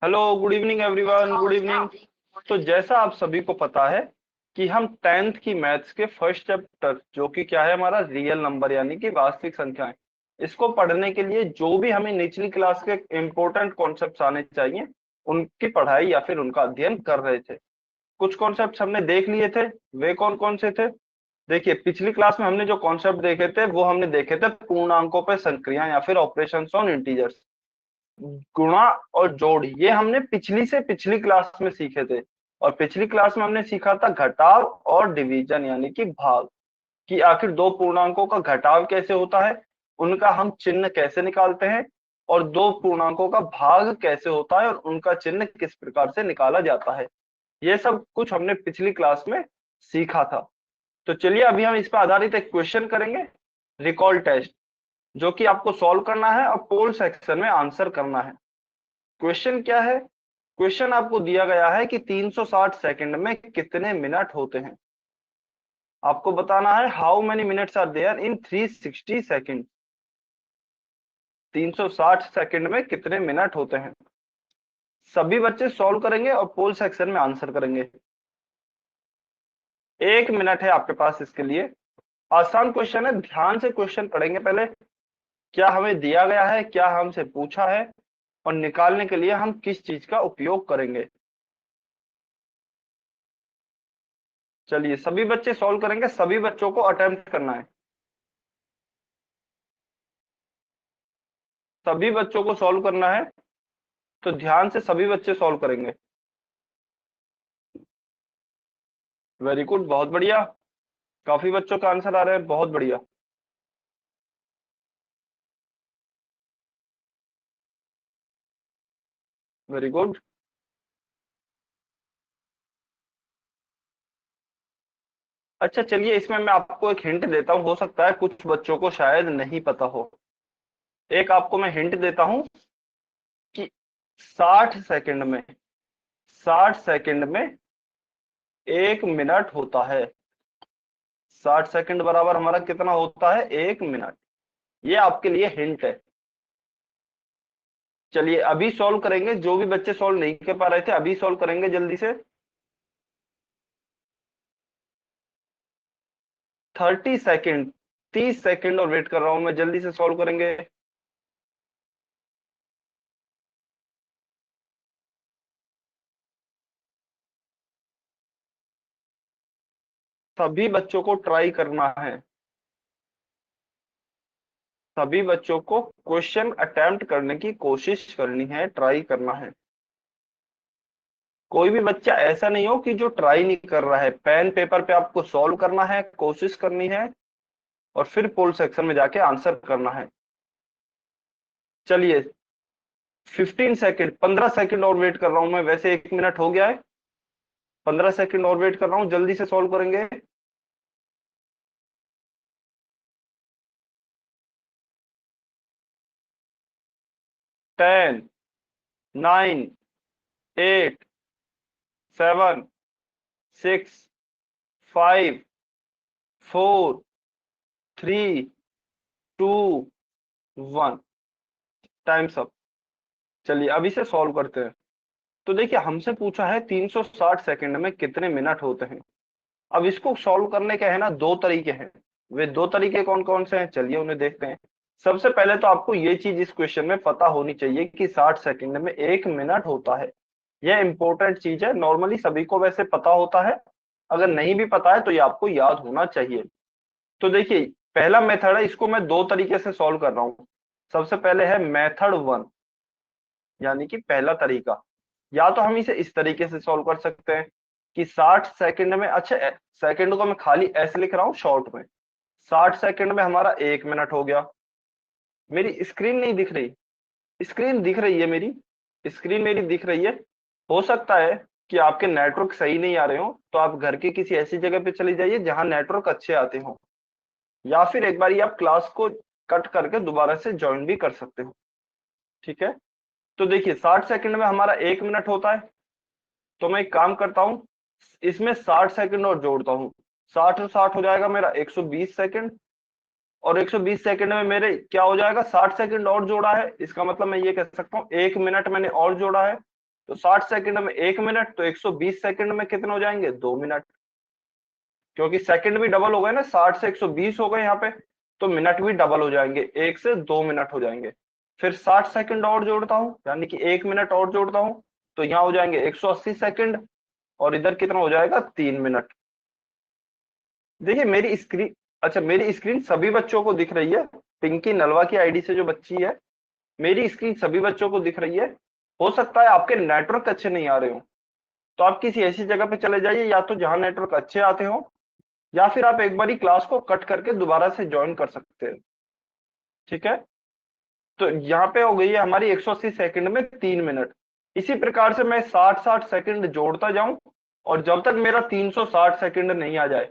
Hello, good evening everyone, good evening. तो जैसा आप सभी को पता है कि हम टेंथ की मैथ्स के फर्स्ट चैप्टर, जो कि क्या है हमारा रियल नंबर यानी कि वास्तविक संख्याएं, इसको पढ़ने के लिए जो भी हमें निचली क्लास के इम्पोर्टेंट कॉन्सेप्ट्स आने चाहिए, उनकी पढ़ाई या फिर उनका अध्ययन कर रहे थे। कुछ कॉन्सेप्ट्स हमने देख लिए थे। वे कौन कौन से थे? देखिए, पिछली क्लास में हमने जो कॉन्सेप्ट देखे थे वो हमने देखे थे पूर्णांकों पे संक्रिया या फिर ऑपरेशंस ऑन इंटीजर्स। गुणा और जोड़ ये हमने पिछली से पिछली क्लास में सीखे थे। और पिछली क्लास में हमने सीखा था घटाव और डिवीजन यानी कि भाग, कि आखिर दो पूर्णांकों का घटाव कैसे होता है, उनका हम चिन्ह कैसे निकालते हैं, और दो पूर्णांकों का भाग कैसे होता है और उनका चिन्ह किस प्रकार से निकाला जाता है। ये सब कुछ हमने पिछली क्लास में सीखा था। तो चलिए अभी हम इस पर आधारित एक क्वेश्चन करेंगे, रिकॉल टेस्ट, जो कि आपको सॉल्व करना है और पोल सेक्शन में आंसर करना है। क्वेश्चन क्या है? क्वेश्चन आपको दिया गया है कि 360 सेकंड में कितने मिनट होते हैं। आपको बताना है how many minutes are there in 360 second. 360 second में कितने मिनट होते हैं। सभी बच्चे सॉल्व करेंगे और पोल सेक्शन में आंसर करेंगे। 1 मिनट है आपके पास इसके लिए। आसान क्वेश्चन है, ध्यान से क्वेश्चन पढ़ेंगे पहले, क्या हमें दिया गया है, क्या हमसे पूछा है, और निकालने के लिए हम किस चीज का उपयोग करेंगे। चलिए सभी बच्चे सॉल्व करेंगे, सभी बच्चों को अटेम्प्ट करना है। सभी बच्चों को सॉल्व करना है, तो ध्यान से सभी बच्चे सॉल्व करेंगे। वेरी गुड, बहुत बढ़िया। काफी बच्चों का आंसर आ रहे हैं, बहुत बढ़िया। Very good. अच्छा चलिए, इसमें मैं आपको एक हिंट देता हूँ, हो सकता है कुछ बच्चों को शायद नहीं पता हो। एक आपको मैं हिंट देता हूँ कि 60 सेकंड में, 60 सेकंड में 1 मिनट होता है। 60 सेकंड बराबर हमारा कितना होता है? 1 मिनट। ये आपके लिए हिंट है। चलिए अभी सॉल्व करेंगे, जो भी बच्चे सॉल्व नहीं कर पा रहे थे अभी सॉल्व करेंगे जल्दी से। 30 सेकंड, 30 सेकंड और वेट कर रहा हूं मैं, जल्दी से सॉल्व करेंगे। सभी बच्चों को ट्राई करना है, सभी बच्चों को क्वेश्चन अटेम्प्ट करने की कोशिश करनी है, ट्राई करना है। कोई भी बच्चा ऐसा नहीं हो कि जो ट्राई नहीं कर रहा है। पेन पेपर पे आपको सॉल्व करना है, कोशिश करनी है, और फिर पोल सेक्शन में जाके आंसर करना है। चलिए 15 सेकंड, 15 सेकंड और वेट कर रहा हूं मैं, वैसे 1 मिनट हो गया है। 15 सेकंड और वेट कर रहा हूं, जल्दी से सॉल्व करेंगे। 10, 9, 8, 7, 6, 5, 4, 3, 2, 1। Times up. चलिए अभी से सॉल्व करते हैं। तो देखिए, हमसे पूछा है 360 सेकंड में कितने मिनट होते हैं। अब इसको सॉल्व करने के है ना, दो तरीके हैं। वे दो तरीके कौन कौन से हैं, चलिए उन्हें देखते हैं। सबसे पहले तो आपको ये चीज इस क्वेश्चन में पता होनी चाहिए कि 60 सेकंड में 1 मिनट होता है। यह इंपॉर्टेंट चीज है, नॉर्मली सभी को वैसे पता होता है। अगर नहीं भी पता है तो ये आपको याद होना चाहिए। तो देखिए, पहला मेथड है, इसको मैं दो तरीके से सॉल्व कर रहा हूँ। सबसे पहले है मेथड 1, यानी कि पहला तरीका। या तो हम इसे इस तरीके से सॉल्व कर सकते हैं कि 60 सेकंड में, अच्छा सेकंड को मैं खाली ऐसे लिख रहा हूँ शॉर्ट में, 60 सेकंड में हमारा 1 मिनट हो गया। मेरी स्क्रीन नहीं दिख रही? स्क्रीन दिख रही है मेरी, स्क्रीन मेरी दिख रही है। हो सकता है कि आपके नेटवर्क सही नहीं आ रहे हो, तो आप घर के किसी ऐसी जगह पे चले जाइए जहां नेटवर्क अच्छे आते हो, या फिर एक बार आप क्लास को कट करके दोबारा से ज्वाइन भी कर सकते हो। ठीक है, तो देखिए 60 सेकंड में हमारा 1 मिनट होता है। तो मैं एक काम करता हूँ, इसमें 60 सेकंड और जोड़ता हूँ। 60 और 60 हो जाएगा मेरा 120 सेकंड, और 120 सेकंड में मेरे क्या हो जाएगा, 60 सेकंड और जोड़ा है, इसका मतलब मैं ये कह सकता हूँ 1 मिनट मैंने और जोड़ा है। तो 60 सेकंड में 1 मिनट, तो 120 सेकंड में कितने हो जाएंगे? 2 मिनट, क्योंकि सेकंड भी डबल हो गए ना, 60 से 120 हो गए यहाँ पे, तो मिनट भी डबल हो जाएंगे, 1 से 2 मिनट हो जाएंगे। फिर 60 सेकंड और जोड़ता हूँ, यानी कि 1 मिनट और जोड़ता हूँ, तो यहाँ हो जाएंगे 180 सेकंड, और इधर कितना हो जाएगा? 3 मिनट। देखिए मेरी स्क्रीन, अच्छा मेरी स्क्रीन सभी बच्चों को दिख रही है, पिंकी नलवा की आईडी से जो बच्ची है, मेरी स्क्रीन सभी बच्चों को दिख रही है। हो सकता है आपके नेटवर्क अच्छे नहीं आ रहे हो, तो आप किसी ऐसी जगह पे चले जाइए, या तो जहां नेटवर्क अच्छे आते हो, या फिर आप एक बारी क्लास को कट करके दोबारा से ज्वाइन कर सकते हैं। ठीक है, तो यहाँ पे हो गई है हमारी 180 सेकंड में 3 मिनट। इसी प्रकार से मैं 60-60 सेकंड जोड़ता जाऊं, और जब तक मेरा 360 सेकंड नहीं आ जाए,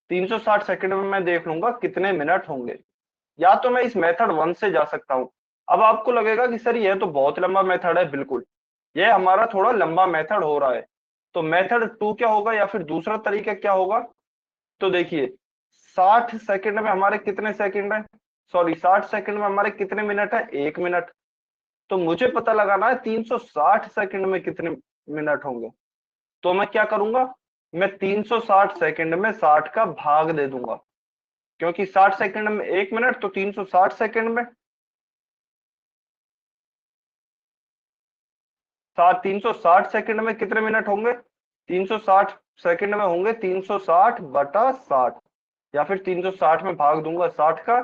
360 सेकंड में मैं देख लूंगा कितने मिनट होंगे। या तो मैं इस मेथड 1 से जा सकता हूं। अब आपको लगेगा कि सर ये तो बहुत लंबा मेथड है, बिल्कुल ये हमारा थोड़ा लंबा मेथड हो रहा है। तो मेथड 2 क्या होगा, या फिर दूसरा तरीका क्या होगा? तो देखिए 60 सेकंड में हमारे कितने सेकंड है, सॉरी 60 सेकंड में हमारे कितने मिनट है? 1 मिनट। तो मुझे पता लगाना है 360 सेकंड में कितने मिनट होंगे। तो मैं क्या करूंगा, मैं 360 सेकंड में 60 का भाग दे दूंगा, क्योंकि 60 सेकंड में 1 मिनट, तो 360 सेकंड में 360 सेकंड में कितने मिनट होंगे? 360 सेकंड में होंगे 360 बटा 60, या फिर 360 में भाग दूंगा 60 का।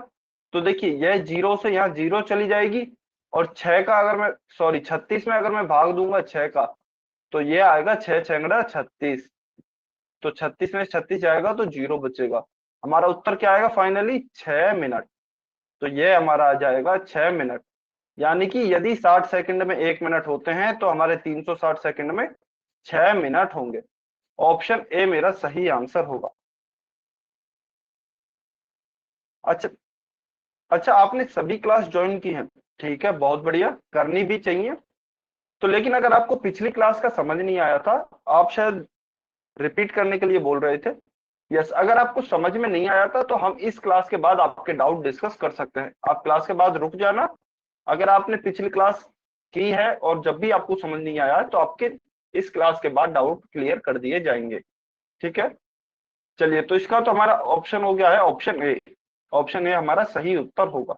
तो देखिए यह जीरो से यहाँ जीरो चली जाएगी, और 6 का अगर मैं, सॉरी 36 में अगर मैं भाग दूंगा 6 का, तो ये आएगा 6 छंगड़ा 36। तो 36 में 36 जाएगा तो जीरो बचेगा। हमारा उत्तर क्या आएगा फाइनली? 6 मिनट। तो ये हमारा आ जाएगा 6 मिनट। यानी कि यदि 60 सेकंड में 1 मिनट होते हैं, तो हमारे 360 सेकंड में 6 मिनट होंगे। ऑप्शन ए मेरा सही आंसर होगा। अच्छा, अच्छा आपने सभी क्लास ज्वाइन की है, ठीक है, बहुत बढ़िया, करनी भी चाहिए। तो लेकिन अगर आपको पिछली क्लास का समझ नहीं आया था, आप शायद रिपीट करने के लिए बोल रहे थे। यस, अगर आपको समझ में नहीं आया था, तो हम इस क्लास के बाद आपके डाउट डिस्कस कर सकते हैं। आप क्लास के बाद रुक जाना, अगर आपने पिछली क्लास की है और जब भी आपको समझ नहीं आया है, तो आपके इस क्लास के बाद डाउट क्लियर कर दिए जाएंगे। ठीक है, चलिए, तो इसका तो हमारा ऑप्शन हो गया है ऑप्शन ए। ऑप्शन ए हमारा सही उत्तर होगा।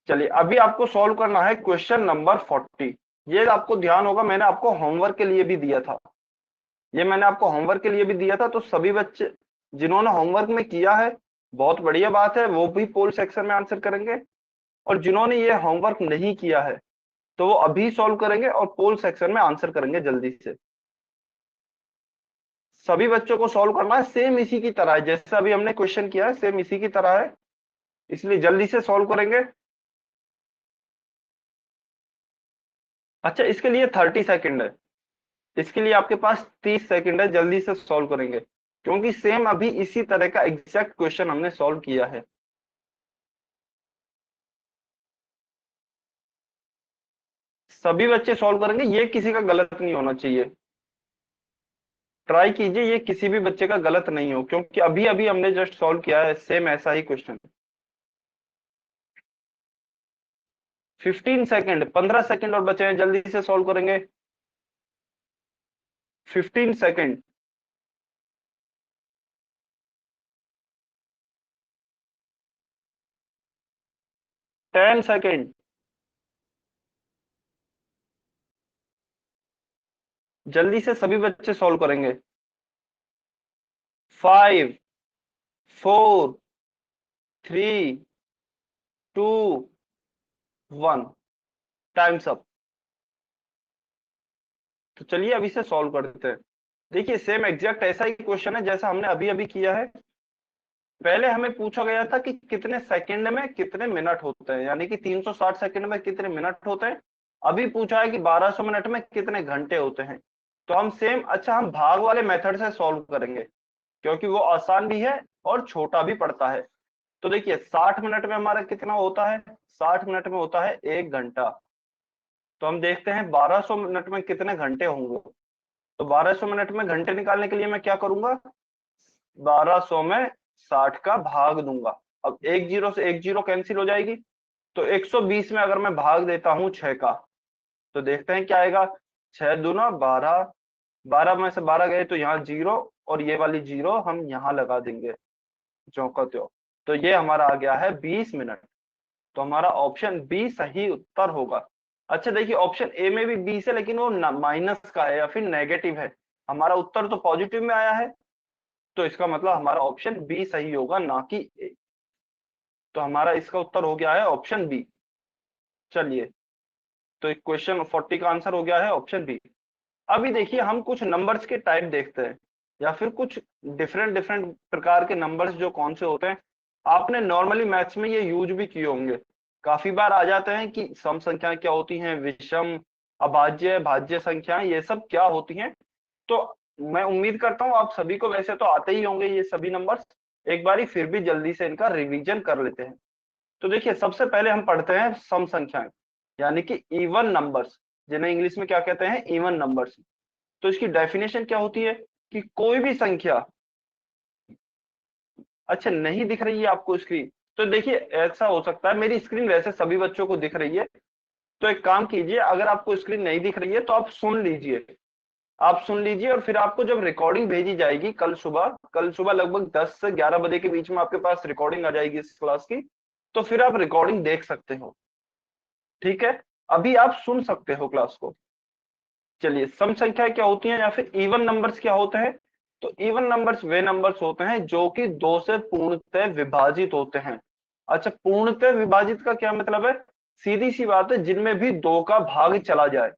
चलिए, अभी आपको सॉल्व करना है क्वेश्चन नंबर 40। ये आपको ध्यान होगा, मैंने आपको होमवर्क के लिए भी दिया था, ये मैंने आपको होमवर्क के लिए भी दिया था। तो सभी बच्चे जिन्होंने होमवर्क में किया है, बहुत बढ़िया बात है, वो भी पोल सेक्शन में आंसर करेंगे। और जिन्होंने ये होमवर्क नहीं किया है, तो वो अभी सॉल्व करेंगे और पोल सेक्शन में आंसर करेंगे जल्दी से। सभी बच्चों को सॉल्व करना है, सेम इसी की तरह है, जैसे अभी हमने क्वेश्चन किया है सेम इसी की तरह है, इसलिए जल्दी से सॉल्व करेंगे। अच्छा, इसके लिए 30 सेकंड है, इसके लिए आपके पास 30 सेकंड है, जल्दी से सॉल्व करेंगे, क्योंकि सेम अभी इसी तरह का एग्जैक्ट क्वेश्चन हमने सॉल्व किया है। सभी बच्चे सॉल्व करेंगे, ये किसी का गलत नहीं होना चाहिए। ट्राई कीजिए ये किसी भी बच्चे का गलत नहीं हो, क्योंकि अभी अभी हमने जस्ट सॉल्व किया है सेम ऐसा ही क्वेश्चन। 15 सेकंड, 15 सेकंड और बचे हैं, जल्दी से सॉल्व करेंगे। 15 सेकंड, 10 सेकंड, जल्दी से सभी बच्चे सॉल्व करेंगे। 5, 4, 3, 2, 1, टाइम्स अप। तो चलिए अभी से सॉल्व करते हैं। देखिए सेम एग्जैक्ट ऐसा ही क्वेश्चन है जैसा हमने अभी अभी किया है। पहले हमें पूछा गया था कि कितने सेकंड में कितने मिनट होते हैं, यानी कि 360 सेकंड में कितने मिनट होते हैं। अभी पूछा है कि 1200 मिनट में कितने घंटे होते हैं। तो हम सेम, अच्छा हम भाग वाले मेथड से सॉल्व करेंगे, क्योंकि वो आसान भी है और छोटा भी पड़ता है। तो देखिए 60 मिनट में हमारा कितना होता है, 60 मिनट में होता है 1 घंटा। तो हम देखते हैं 1200 मिनट में कितने घंटे होंगे। तो 1200 मिनट में घंटे निकालने के लिए मैं क्या करूंगा, 1200 में 60 का भाग दूंगा। अब एक जीरो से एक जीरो कैंसिल हो जाएगी, तो 120 में अगर मैं भाग देता हूं 6 का, तो देखते हैं क्या आएगा। 6 दूना 12, 12 में से 12 गए तो यहाँ 0, और ये वाली 0 हम यहाँ लगा देंगे ज्यों का त्यों। तो ये हमारा आ गया है 20 मिनट। तो हमारा ऑप्शन बी सही उत्तर होगा। अच्छा देखिए, ऑप्शन ए में भी 20 है, लेकिन वो माइनस का है या फिर नेगेटिव है। हमारा उत्तर तो पॉजिटिव में आया है, तो इसका मतलब हमारा ऑप्शन बी सही होगा, ना कि ए। तो हमारा इसका उत्तर हो गया है ऑप्शन बी। चलिए, तो क्वेश्चन 40 का आंसर हो गया है ऑप्शन बी। अभी देखिए, हम कुछ नंबर्स के टाइप देखते हैं, या फिर कुछ डिफरेंट डिफरेंट प्रकार के नंबर्स जो कौन से होते हैं। आपने नॉर्मली मैथ्स में ये यूज भी किए होंगे, काफी बार आ जाते हैं कि सम संख्याएं क्या होती हैं, विषम, अभाज्य, भाज्य संख्याएं, ये सब क्या होती हैं। तो मैं उम्मीद करता हूँ आप सभी को वैसे तो आते ही होंगे ये सभी नंबर्स। एक बारी फिर भी जल्दी से इनका रिवीजन कर लेते हैं। तो देखिए, सबसे पहले हम पढ़ते हैं सम संख्याएं, यानी कि इवन नंबर्स, जिन्हें इंग्लिश में क्या कहते हैं, इवन नंबर्स। तो इसकी डेफिनेशन क्या होती है कि कोई भी संख्या, अच्छा नहीं दिख रही है आपको स्क्रीन, तो देखिए ऐसा हो सकता है, मेरी स्क्रीन वैसे सभी बच्चों को दिख रही है। तो एक काम कीजिए, अगर आपको स्क्रीन नहीं दिख रही है तो आप सुन लीजिए, आप सुन लीजिए, और फिर आपको जब रिकॉर्डिंग भेजी जाएगी कल सुबह लगभग 10 से 11 बजे के बीच में आपके पास रिकॉर्डिंग आ जाएगी इस क्लास की। तो फिर आप रिकॉर्डिंग देख सकते हो, ठीक है। अभी आप सुन सकते हो क्लास को। चलिए, सम संख्याएं क्या होती हैं या फिर इवन नंबर्स क्या होते हैं। तो इवन नंबर्स वे नंबर्स होते हैं जो कि दो से पूर्णतः विभाजित होते हैं। अच्छा, पूर्णतः विभाजित का क्या मतलब है, सीधी सी बात है, जिनमें भी दो का भाग चला जाए,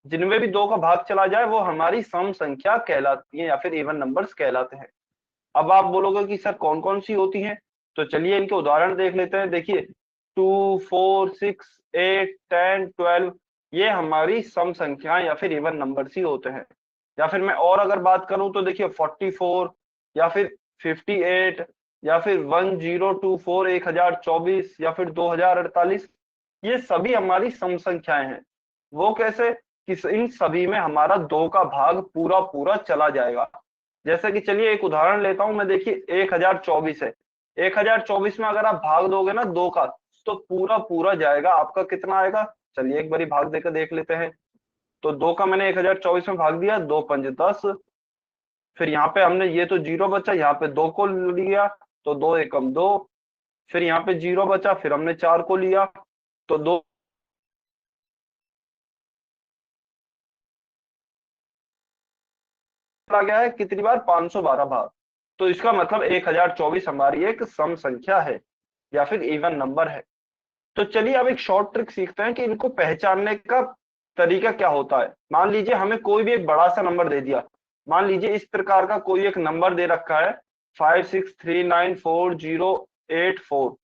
जिनमें भी दो का भाग चला जाए वो हमारी सम संख्या कहलाती है या फिर इवन नंबर्स कहलाते हैं। अब आप बोलोगे कि सर कौन कौन सी होती हैं, तो चलिए इनके उदाहरण देख लेते हैं। देखिए, 2, 4, 6, 8, 10, 12, ये हमारी सम संख्याएं या फिर इवन नंबर्स ही होते हैं। या फिर मैं और अगर बात करूं तो देखिए 44, या फिर 58, या फिर 1024, 1024, या फिर 2048, ये सभी हमारी सम संख्याएं हैं। वो कैसे, कि इन सभी में हमारा दो का भाग पूरा पूरा चला जाएगा। जैसे कि चलिए एक उदाहरण लेता हूं मैं, देखिए 1024 है, 1024 में अगर आप भाग दोगे ना दो का, तो पूरा पूरा जाएगा, आपका कितना आएगा। चलिए एक बारी भाग देकर देख लेते हैं। तो दो का मैंने 1024 में भाग दिया, 2 5 10। फिर यहाँ पे हमने, ये तो जीरो बचा, यहाँ पे दो को लिया, तो 2 एकम 2। फिर यहाँ पे जीरो बचा, फिर हमने 4 को लिया, तो दो आ गया है कितनी बार, 512 बार। तो इसका मतलब 1024 हमारी एक सम संख्या है या फिर इवन नंबर है। तो चलिए अब एक शॉर्ट ट्रिक सीखते हैं कि इनको पहचानने का तरीका क्या होता है। मान लीजिए हमें कोई भी एक बड़ा सा नंबर दे दिया, मान लीजिए इस प्रकार का कोई एक नंबर दे रखा है, 56394084।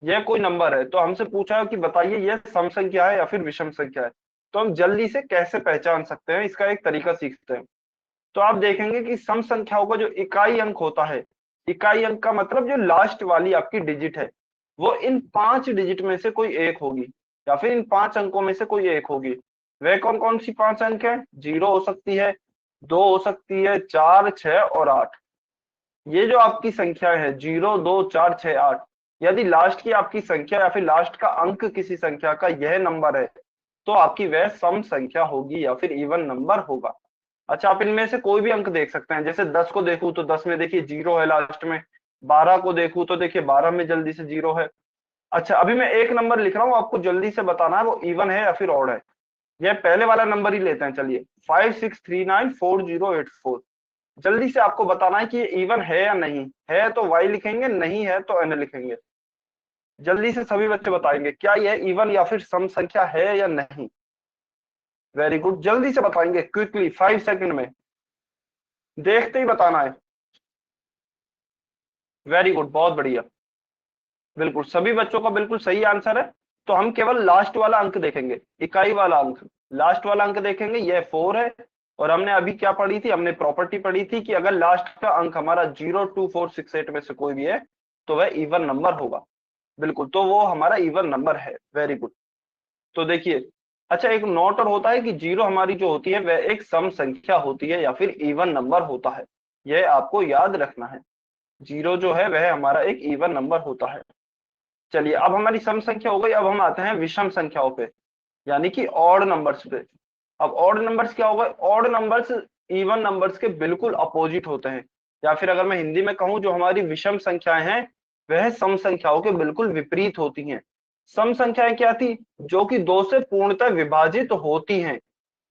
यह कोई नंबर है, तो हमसे पूछा है कि बताइए यह सम संख्या है या फिर विषम संख्या है। तो हम जल्दी से कैसे पहचान सकते हैं, इसका एक तरीका सीखते हैं। तो आप देखेंगे कि सम संख्याओं का जो इकाई अंक होता है, इकाई अंक का मतलब जो लास्ट वाली आपकी डिजिट है, वो इन 5 डिजिट में से कोई एक होगी, या फिर इन 5 अंकों में से कोई एक होगी। वह कौन कौन सी 5 अंक है, 0 हो सकती है, 2 हो सकती है, 4, 6 और 8। ये जो आपकी संख्या है 0, 2, 4, 6, 8, यदि लास्ट की आपकी संख्या या फिर लास्ट का अंक किसी संख्या का यह नंबर है, तो आपकी वह सम संख्या होगी या फिर इवन नंबर होगा। अच्छा, आप इनमें से कोई भी अंक देख सकते हैं, जैसे 10 को देखूं तो 10 में देखिए 0 है लास्ट में, 12 को देखूं तो देखिए 12 में जल्दी से 0 है। अच्छा, अभी मैं एक नंबर लिख रहा हूँ, आपको जल्दी से बताना है वो इवन है या फिर ऑड है। यह पहले वाला नंबर ही लेते हैं, चलिए 56394084। जल्दी से आपको बताना है कि ये इवन है या नहीं है, तो वाई लिखेंगे, नहीं है तो एन लिखेंगे। जल्दी से सभी बच्चे बताएंगे क्या यह इवन या फिर सम संख्या है या नहीं। वेरी गुड, जल्दी से बताएंगे क्विकली, 5 सेकंड में, देखते ही बताना है। वेरी गुड, बहुत बढ़िया, बिल्कुल सभी बच्चों का बिल्कुल सही आंसर है। तो हम केवल लास्ट वाला अंक देखेंगे, इकाई वाला अंक, लास्ट वाला अंक देखेंगे, यह 4 है। और हमने अभी क्या पढ़ी थी, हमने प्रॉपर्टी पढ़ी थी कि अगर लास्ट का अंक हमारा 0, 2, 4, 6, 8 में से कोई भी है, तो वह इवन नंबर होगा। बिल्कुल, तो वो हमारा इवन नंबर है। Very good. तो देखिए, अच्छा एक नोट और होता है कि 0 हमारी जो होती है वह एक सम संख्या होती है या फिर इवन नंबर होता है, यह आपको याद रखना है। 0 जो है वह हमारा एक इवन नंबर होता है। चलिए, अब हमारी सम संख्या हो गई, अब हम आते हैं विषम संख्याओं पे। यानी कि ऑड नंबर्स पे। अब ऑड नंबर्स क्या होगा, ऑड नंबर्स इवन नंबर्स के बिल्कुल अपोजिट होते हैं, या फिर अगर मैं हिंदी में कहूं, जो हमारी विषम संख्याएं हैं वह सम संख्याओं के बिल्कुल विपरीत होती हैं। सम संख्याएं क्या थी, जो कि दो से पूर्णतः विभाजित होती हैं,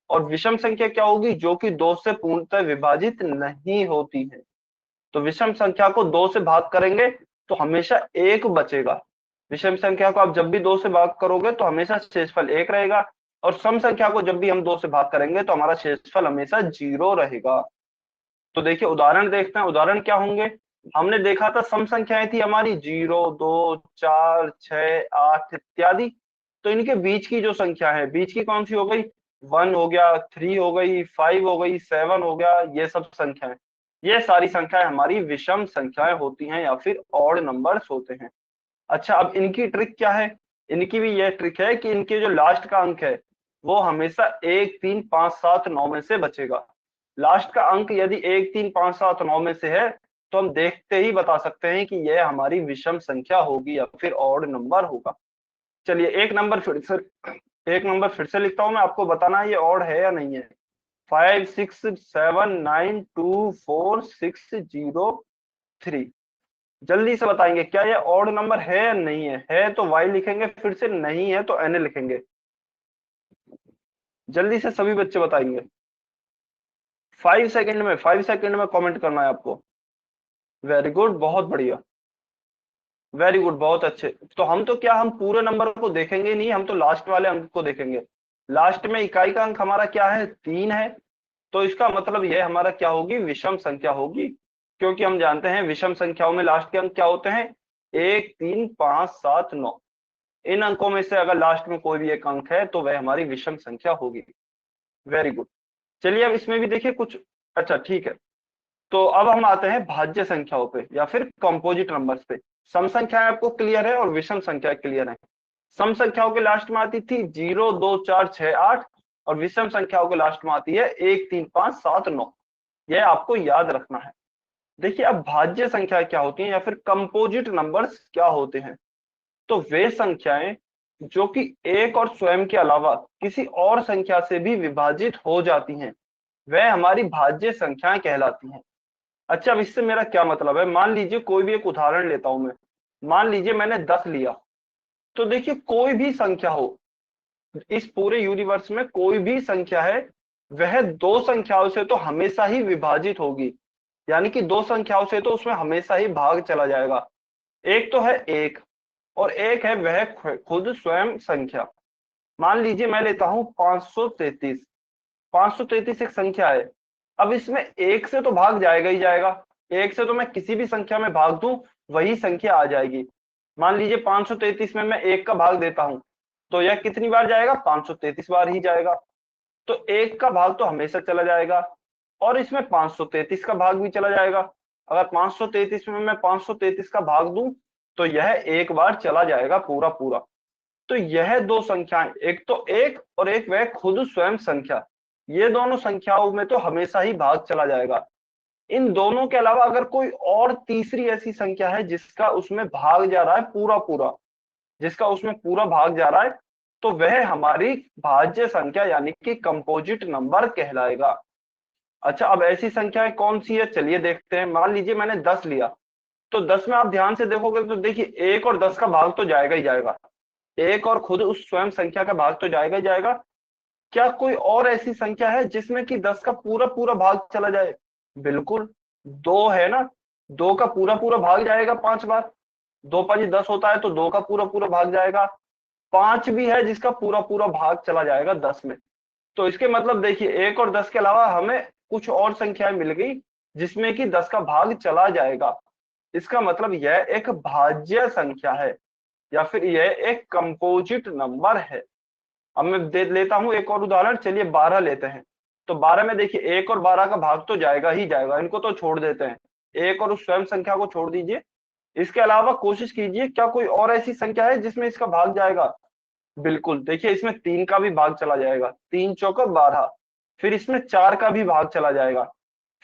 और विषम संख्या क्या होगी, जो कि दो से पूर्णतः विभाजित नहीं होती है। तो विषम संख्या को दो से भाग करेंगे तो हमेशा एक बचेगा। विषम संख्या को आप जब भी दो से भाग करोगे तो हमेशा शेषफल एक रहेगा, और सम संख्या को जब भी हम दो से भाग करेंगे तो हमारा शेषफल हमेशा 0 रहेगा। तो देखिए उदाहरण देखते हैं, उदाहरण क्या होंगे। हमने देखा था सम संख्याएं थी हमारी 0, 2, 4, 6, 8 इत्यादि। तो इनके बीच की जो संख्या है, बीच की कौन सी हो गई, 1 हो गया, 3 हो गई, 5 हो गई, 7 हो गया, ये सब संख्याएं, ये सारी संख्याएं हमारी विषम संख्याएं होती हैं या फिर ऑड नंबर्स होते हैं। अच्छा, अब इनकी ट्रिक क्या है, इनकी भी यह ट्रिक है कि इनके जो लास्ट का अंक है वो हमेशा 1, 3, 5, 7, 9 में से बचेगा। लास्ट का अंक यदि 1, 3, 5, 7, 9 में से है तो हम देखते ही बता सकते हैं कि यह हमारी विषम संख्या होगी या फिर ऑड नंबर होगा। चलिए एक नंबर फिर से लिखता हूं, मैं आपको बताना है ये ऑड है या नहीं है। 5, 6, 7, 9, 2, 4, 6, 0, 3। जल्दी से बताएंगे क्या ये ऑड नंबर है या नहीं है तो वाई लिखेंगे, फिर से नहीं है तो एन लिखेंगे। जल्दी से सभी बच्चे बताएंगे, 5 सेकंड में, 5 सेकंड में कमेंट करना है आपको। वेरी गुड, बहुत बढ़िया, वेरी गुड, बहुत अच्छे। तो हम तो क्या, हम पूरे नंबर को देखेंगे नहीं, हम तो लास्ट वाले अंक को देखेंगे। लास्ट में इकाई का अंक हमारा क्या है, 3 है। तो इसका मतलब यह हमारा क्या होगी, विषम संख्या होगी, क्योंकि हम जानते हैं विषम संख्याओं में लास्ट के अंक क्या होते हैं, 1, 3, 5, 7, 9। इन अंकों में से अगर लास्ट में कोई भी एक अंक है तो वह हमारी विषम संख्या होगी। Very good. चलिए अब इसमें भी देखिए कुछ, अच्छा ठीक है। तो अब हम आते हैं भाज्य संख्याओं पे या फिर कंपोजिट नंबर्स पे। सम संख्याएं आपको क्लियर है और विषम संख्या क्लियर है। सम संख्याओं के लास्ट में आती थी 0, 2, 4, 6, 8, और विषम संख्याओं के लास्ट में आती है 1, 3, 5, 7, 9। यह आपको याद रखना है। देखिए अब भाज्य संख्या क्या होती है या फिर कंपोजिट नंबर्स क्या होते हैं। तो वे संख्याएं जो कि एक और स्वयं के अलावा किसी और संख्या से भी विभाजित हो जाती हैं, वह हमारी भाज्य संख्याएं कहलाती हैं। अच्छा, अब इससे मेरा क्या मतलब है, मान लीजिए कोई भी एक उदाहरण लेता हूं मैं। मान लीजिए मैंने 10 लिया। तो देखिए कोई भी संख्या हो, इस पूरे यूनिवर्स में कोई भी संख्या है, वह दो संख्याओं से तो हमेशा ही विभाजित होगी। यानी कि दो संख्याओं से तो उसमें हमेशा ही भाग चला जाएगा। एक तो है एक, और एक है वह खुद स्वयं संख्या। मान लीजिए मैं लेता हूं 533। 533 एक संख्या है। अब इसमें एक से तो भाग जाएगा ही जाएगा। एक से तो मैं किसी भी संख्या में भाग दूं वही संख्या आ जाएगी। मान लीजिए 533 में मैं एक का भाग देता हूं तो यह कितनी बार जाएगा, 533 बार ही जाएगा। तो एक का भाग तो हमेशा चला जाएगा, और इसमें 533 का भाग भी चला जाएगा। अगर 533 में मैं 533 का भाग दूं तो यह एक बार चला जाएगा पूरा पूरा। तो यह दो संख्याएं, एक तो एक और एक वह खुद स्वयं संख्या, ये दोनों संख्याओं में तो हमेशा ही भाग चला जाएगा। इन दोनों के अलावा अगर कोई और तीसरी ऐसी संख्या है जिसका उसमें भाग जा रहा है पूरा पूरा, जिसका उसमें पूरा भाग जा रहा है, तो वह हमारी भाज्य संख्या यानी कि कंपोजिट नंबर कहलाएगा। अच्छा, अब ऐसी संख्याएं कौन सी है, चलिए देखते हैं। मान लीजिए मैंने 10 लिया। तो 10 में आप ध्यान से देखोगे तो देखिए एक और 10 का भाग तो जाएगा ही जाएगा। एक और खुद उस स्वयं संख्या का भाग तो जाएगा ही जाएगा। क्या कोई और ऐसी संख्या है जिसमें कि 10 का पूरा पूरा भाग चला जाए? बिल्कुल, 2 है ना। 2 का पूरा पूरा भाग जाएगा 5 बार। 2 5 10 होता है तो 2 का पूरा पूरा भाग जाएगा। 5 भी है जिसका पूरा पूरा भाग चला जाएगा 10 में। तो इसके मतलब देखिए 1 और 10 के अलावा हमें कुछ और संख्याएं मिल गई जिसमें कि 10 का भाग चला जाएगा। इसका मतलब यह एक भाज्य संख्या है या फिर यह एक कंपोजिट नंबर है। अब मैं दे लेता हूं एक और उदाहरण, चलिए 12 लेते हैं। तो 12 में देखिए 1 और 12 का भाग तो जाएगा ही जाएगा, इनको तो छोड़ देते हैं। एक और उस स्वयं संख्या को छोड़ दीजिए। इसके अलावा कोशिश कीजिए क्या कोई और ऐसी संख्या है जिसमें इसका भाग जाएगा। बिल्कुल, देखिए इसमें 3 का भी भाग चला जाएगा, 3 चौका 12। फिर इसमें 4 का भी भाग चला जाएगा।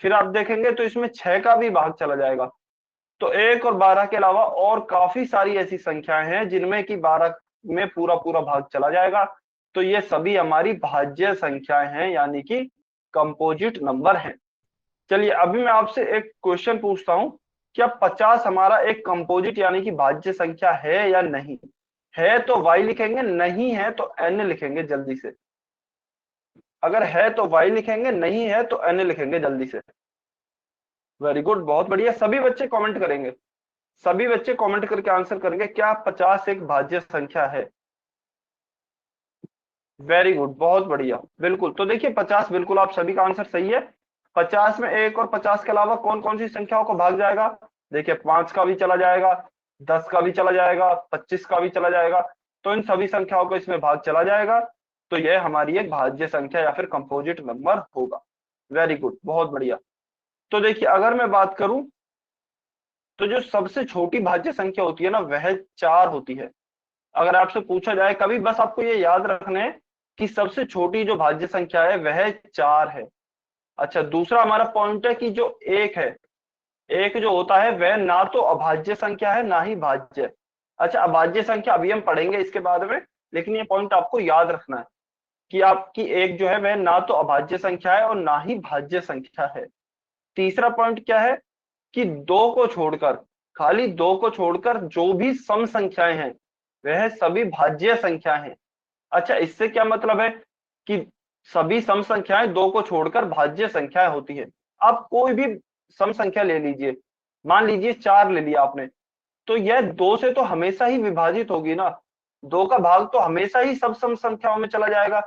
फिर आप देखेंगे तो इसमें 6 का भी भाग चला जाएगा। तो 1 और 12 के अलावा और काफी सारी ऐसी संख्याएं हैं जिनमें कि 12 में पूरा पूरा भाग चला जाएगा। तो ये सभी हमारी भाज्य संख्याएं हैं, यानी कि कंपोजिट नंबर हैं। चलिए अभी मैं आपसे एक क्वेश्चन पूछता हूं, क्या 50 हमारा एक कंपोजिट यानी कि भाज्य संख्या है या नहीं? है तो y लिखेंगे, नहीं है तो n लिखेंगे जल्दी से। अगर है तो y लिखेंगे, नहीं है तो n लिखेंगे जल्दी से। वेरी गुड, बहुत बढ़िया, सभी बच्चे कमेंट करेंगे, सभी बच्चे कमेंट करके आंसर करेंगे, क्या 50 एक भाज्य संख्या है? वेरी गुड, बहुत बढ़िया, बिल्कुल। तो देखिए 50 बिल्कुल आप सभी का आंसर सही है। 50 में 1 और 50 के अलावा कौन कौन सी संख्याओं को भाग जाएगा? देखिए 5 का भी चला जाएगा, 10 का भी चला जाएगा, 25 का भी चला जाएगा, तो इन सभी संख्याओं को इसमें भाग चला जाएगा। तो यह हमारी एक भाज्य संख्या या फिर कंपोजिट नंबर होगा। वेरी गुड, बहुत बढ़िया। तो देखिए अगर मैं बात करूं, तो जो सबसे छोटी भाज्य संख्या होती है ना, वह 4 होती है। अगर आपसे पूछा जाए कभी, बस आपको ये याद रखना है कि सबसे छोटी जो भाज्य संख्या है वह 4 है। अच्छा, दूसरा हमारा पॉइंट है कि जो एक है, एक जो होता है वह ना तो अभाज्य संख्या है ना ही भाज्य। अच्छा, अभाज्य संख्या अभी हम पढ़ेंगे इसके बाद में, लेकिन ये पॉइंट आपको याद रखना है कि आपकी एक जो है वह ना तो अभाज्य संख्या है और ना ही भाज्य संख्या है। तीसरा पॉइंट क्या है कि दो को छोड़कर, खाली दो को छोड़कर जो भी सम संख्याएं हैं वह सभी भाज्य संख्या हैं। अच्छा, इससे क्या मतलब है कि सभी सम संख्याएं दो को छोड़कर भाज्य संख्याएं होती है। आप कोई भी सम संख्या ले लीजिए, मान लीजिए 4 ले लिया आपने, तो यह 2 से तो हमेशा ही विभाजित होगी ना, 2 का भाग तो हमेशा ही सब सम संख्याओं में चला जाएगा।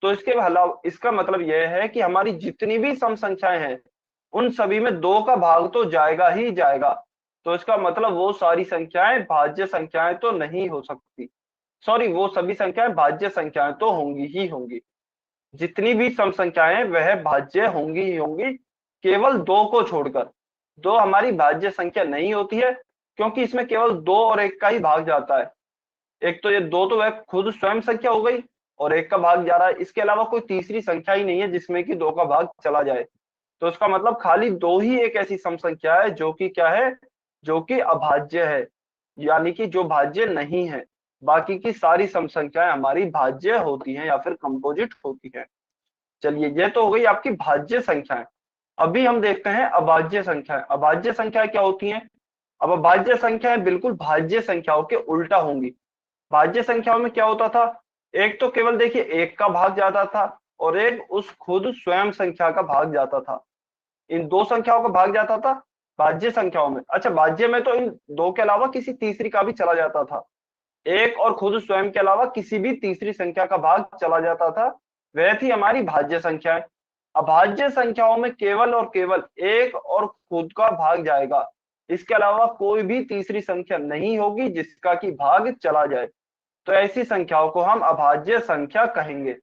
तो इसके अलावा इसका मतलब यह है कि हमारी जितनी भी सम संख्याएं हैं उन सभी में 2 का भाग तो जाएगा ही जाएगा। तो इसका मतलब वो सारी संख्याएं भाज्य संख्याएं तो नहीं हो सकती, सॉरी, वो सभी संख्याएं भाज्य संख्याएं तो होंगी ही होंगी। जितनी भी सम संख्याएं वह भाज्य होंगी ही होंगी, केवल 2 को छोड़कर। 2 हमारी भाज्य संख्या नहीं होती है, क्योंकि इसमें केवल 2 और 1 का ही भाग जाता है। एक तो ये 2 तो वह खुद स्वयं संख्या हो गई, और 1 का भाग जा रहा है, इसके अलावा कोई तीसरी संख्या ही नहीं है जिसमें कि 2 का भाग चला जाए। तो इसका मतलब खाली 2 ही एक ऐसी सम संख्या है जो कि क्या है, जो कि अभाज्य है, यानी कि जो भाज्य नहीं है। बाकी की सारी सम संख्याएं हमारी भाज्य होती हैं या फिर कंपोजिट होती हैं। चलिए, ये तो हो गई आपकी भाज्य संख्याएं। अभी हम देखते हैं अभाज्य संख्याएं। अभाज्य संख्याएं क्या होती हैं? अब अभाज्य संख्याएं बिल्कुल भाज्य संख्याओं के उल्टा होंगी। भाज्य संख्याओं में क्या होता था, एक तो केवल देखिए 1 का भाग जाता था, और एक उस खुद स्वयं संख्या का भाग जाता था। इन दो संख्याओं का भाग जाता था भाज्य संख्याओं में। अच्छा, भाज्य में तो इन दो के अलावा किसी तीसरी का भी चला जाता था। एक और खुद स्वयं के अलावा किसी भी तीसरी संख्या का भाग चला जाता था, वह थी हमारी भाज्य संख्याएं। अभाज्य संख्याओं में केवल और केवल एक और खुद का भाग जाएगा, इसके अलावा कोई भी तीसरी संख्या नहीं होगी जिसका कि भाग चला जाए। तो ऐसी संख्याओं को हम अभाज्य संख्या कहेंगे।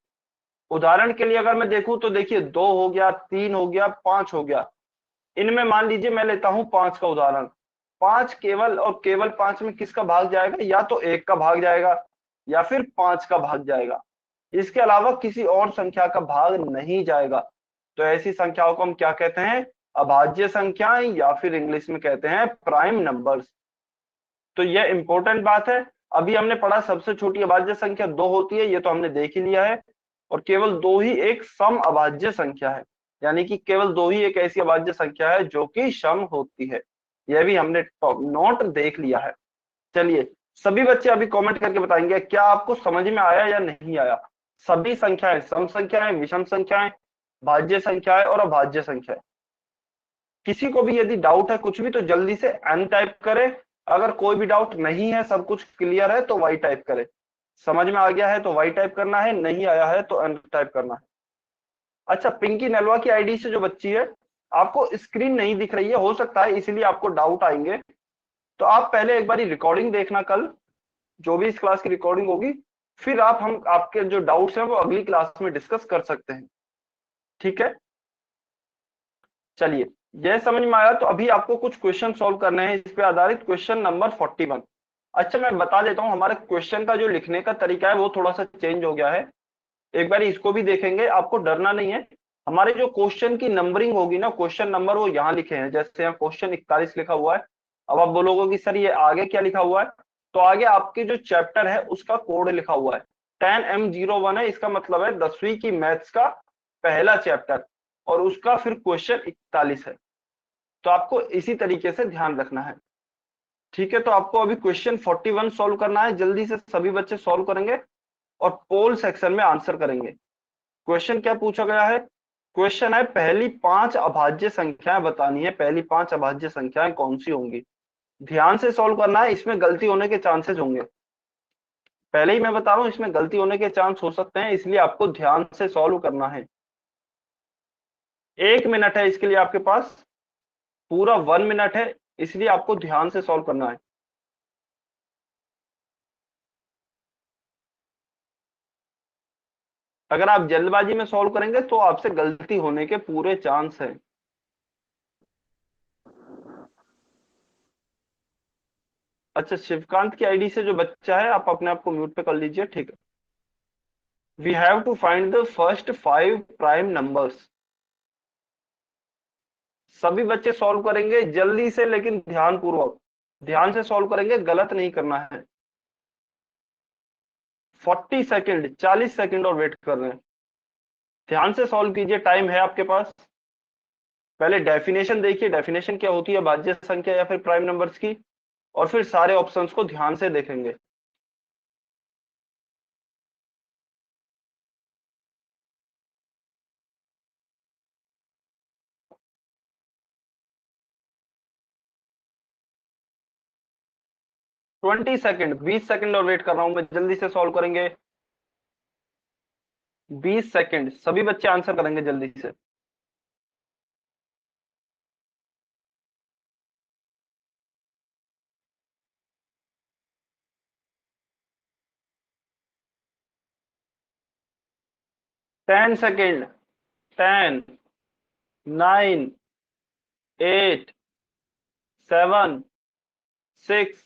उदाहरण के लिए अगर मैं देखूं तो देखिए 2 हो गया, 3 हो गया, 5 हो गया। इनमें मान लीजिए मैं लेता हूं 5 का उदाहरण। 5 केवल और केवल 5 में किसका भाग जाएगा? या तो 1 का भाग जाएगा या फिर 5 का भाग जाएगा, इसके अलावा किसी और संख्या का भाग नहीं जाएगा। तो ऐसी संख्याओं को हम क्या कहते हैं? अभाज्य संख्याएं, या फिर इंग्लिश में कहते हैं प्राइम नंबर्स। तो यह इंपॉर्टेंट बात है। अभी हमने पढ़ा सबसे छोटी अभाज्य संख्या 2 होती है, ये तो हमने देख ही लिया है। और केवल 2 ही एक सम अभाज्य संख्या है, यानी कि केवल 2 ही एक ऐसी अभाज्य संख्या है जो कि सम होती है। यह भी हमने नोट देख लिया है। चलिए, सभी बच्चे अभी कमेंट करके बताएंगे क्या आपको समझ में आया या नहीं आया। सभी संख्याएं, सम संख्याएं, विषम संख्याएं, भाज्य संख्याएं और अभाज्य संख्याएं। किसी को भी यदि डाउट है कुछ भी तो जल्दी से एन टाइप करे। अगर कोई भी डाउट नहीं है, सब कुछ क्लियर है, तो वाई टाइप करे। समझ में आ गया है तो वाई टाइप करना है, नहीं आया है तो एन टाइप करना है। अच्छा, पिंकी नलवा की आईडी से जो बच्ची है, आपको स्क्रीन नहीं दिख रही है, हो सकता है इसलिए आपको डाउट आएंगे। तो आप पहले एक बारी रिकॉर्डिंग देखना, कल जो भी इस क्लास की रिकॉर्डिंग होगी, फिर हम आपके जो डाउट्स हैं वो अगली क्लास में डिस्कस कर सकते हैं। ठीक है, चलिए, यह समझ में आया। तो अभी आपको कुछ क्वेश्चन सॉल्व करने हैं, इस पे आधारित क्वेश्चन नंबर 41। अच्छा, मैं बता देता हूं, हमारे क्वेश्चन का जो लिखने का तरीका है वो थोड़ा सा चेंज हो गया है। एक बार इसको भी देखेंगे, आपको डरना नहीं है। हमारे जो क्वेश्चन की नंबरिंग होगी ना, क्वेश्चन नंबर वो यहाँ लिखे हैं, जैसे यहाँ क्वेश्चन 41 लिखा हुआ है। अब आप बोलोगे कि सर ये आगे क्या लिखा हुआ है, तो आगे आपके जो चैप्टर है उसका कोड लिखा हुआ है। 10M01 है, इसका मतलब है 10वीं की मैथ्स का पहला चैप्टर, और उसका फिर क्वेश्चन 41 है। तो आपको इसी तरीके से ध्यान रखना है। ठीक है, तो आपको अभी क्वेश्चन 41 सॉल्व करना है, जल्दी से सभी बच्चे सॉल्व करेंगे और पोल सेक्शन में आंसर करेंगे। क्वेश्चन क्या पूछा गया है? क्वेश्चन है पहली 5 अभाज्य संख्याएं बतानी है, पहली 5 अभाज्य संख्याएं कौन सी होंगी। ध्यान से सॉल्व करना है, इसमें गलती होने के चांसेस होंगे, पहले ही मैं बता रहा हूं इसमें गलती होने के चांस हो सकते हैं, इसलिए आपको ध्यान से सॉल्व करना है। 1 मिनट है इसके लिए आपके पास, पूरा 1 मिनट है, इसलिए आपको ध्यान से सॉल्व करना है। अगर आप जल्दबाजी में सॉल्व करेंगे तो आपसे गलती होने के पूरे चांस हैं। अच्छा, शिवकांत की आईडी से जो बच्चा है, आप अपने आप को म्यूट पे कर लीजिए, ठीक है। We have to find the first 5 prime numbers. सभी बच्चे सॉल्व करेंगे जल्दी से, लेकिन ध्यान पूर्वक, ध्यान से सॉल्व करेंगे, गलत नहीं करना है। 40 सेकेंड, 40 सेकेंड और वेट कर रहे हैं। ध्यान से सॉल्व कीजिए, टाइम है आपके पास। पहले डेफिनेशन देखिए, डेफिनेशन क्या होती है भाज्य संख्या या फिर प्राइम नंबर्स की, और फिर सारे ऑप्शंस को ध्यान से देखेंगे। ट्वेंटी सेकेंड, 20 सेकेंड और वेट कर रहा हूं मैं, जल्दी से सॉल्व करेंगे। 20 सेकेंड, सभी बच्चे आंसर करेंगे जल्दी से। 10 सेकेंड। 10, 9, 8, 7, 6,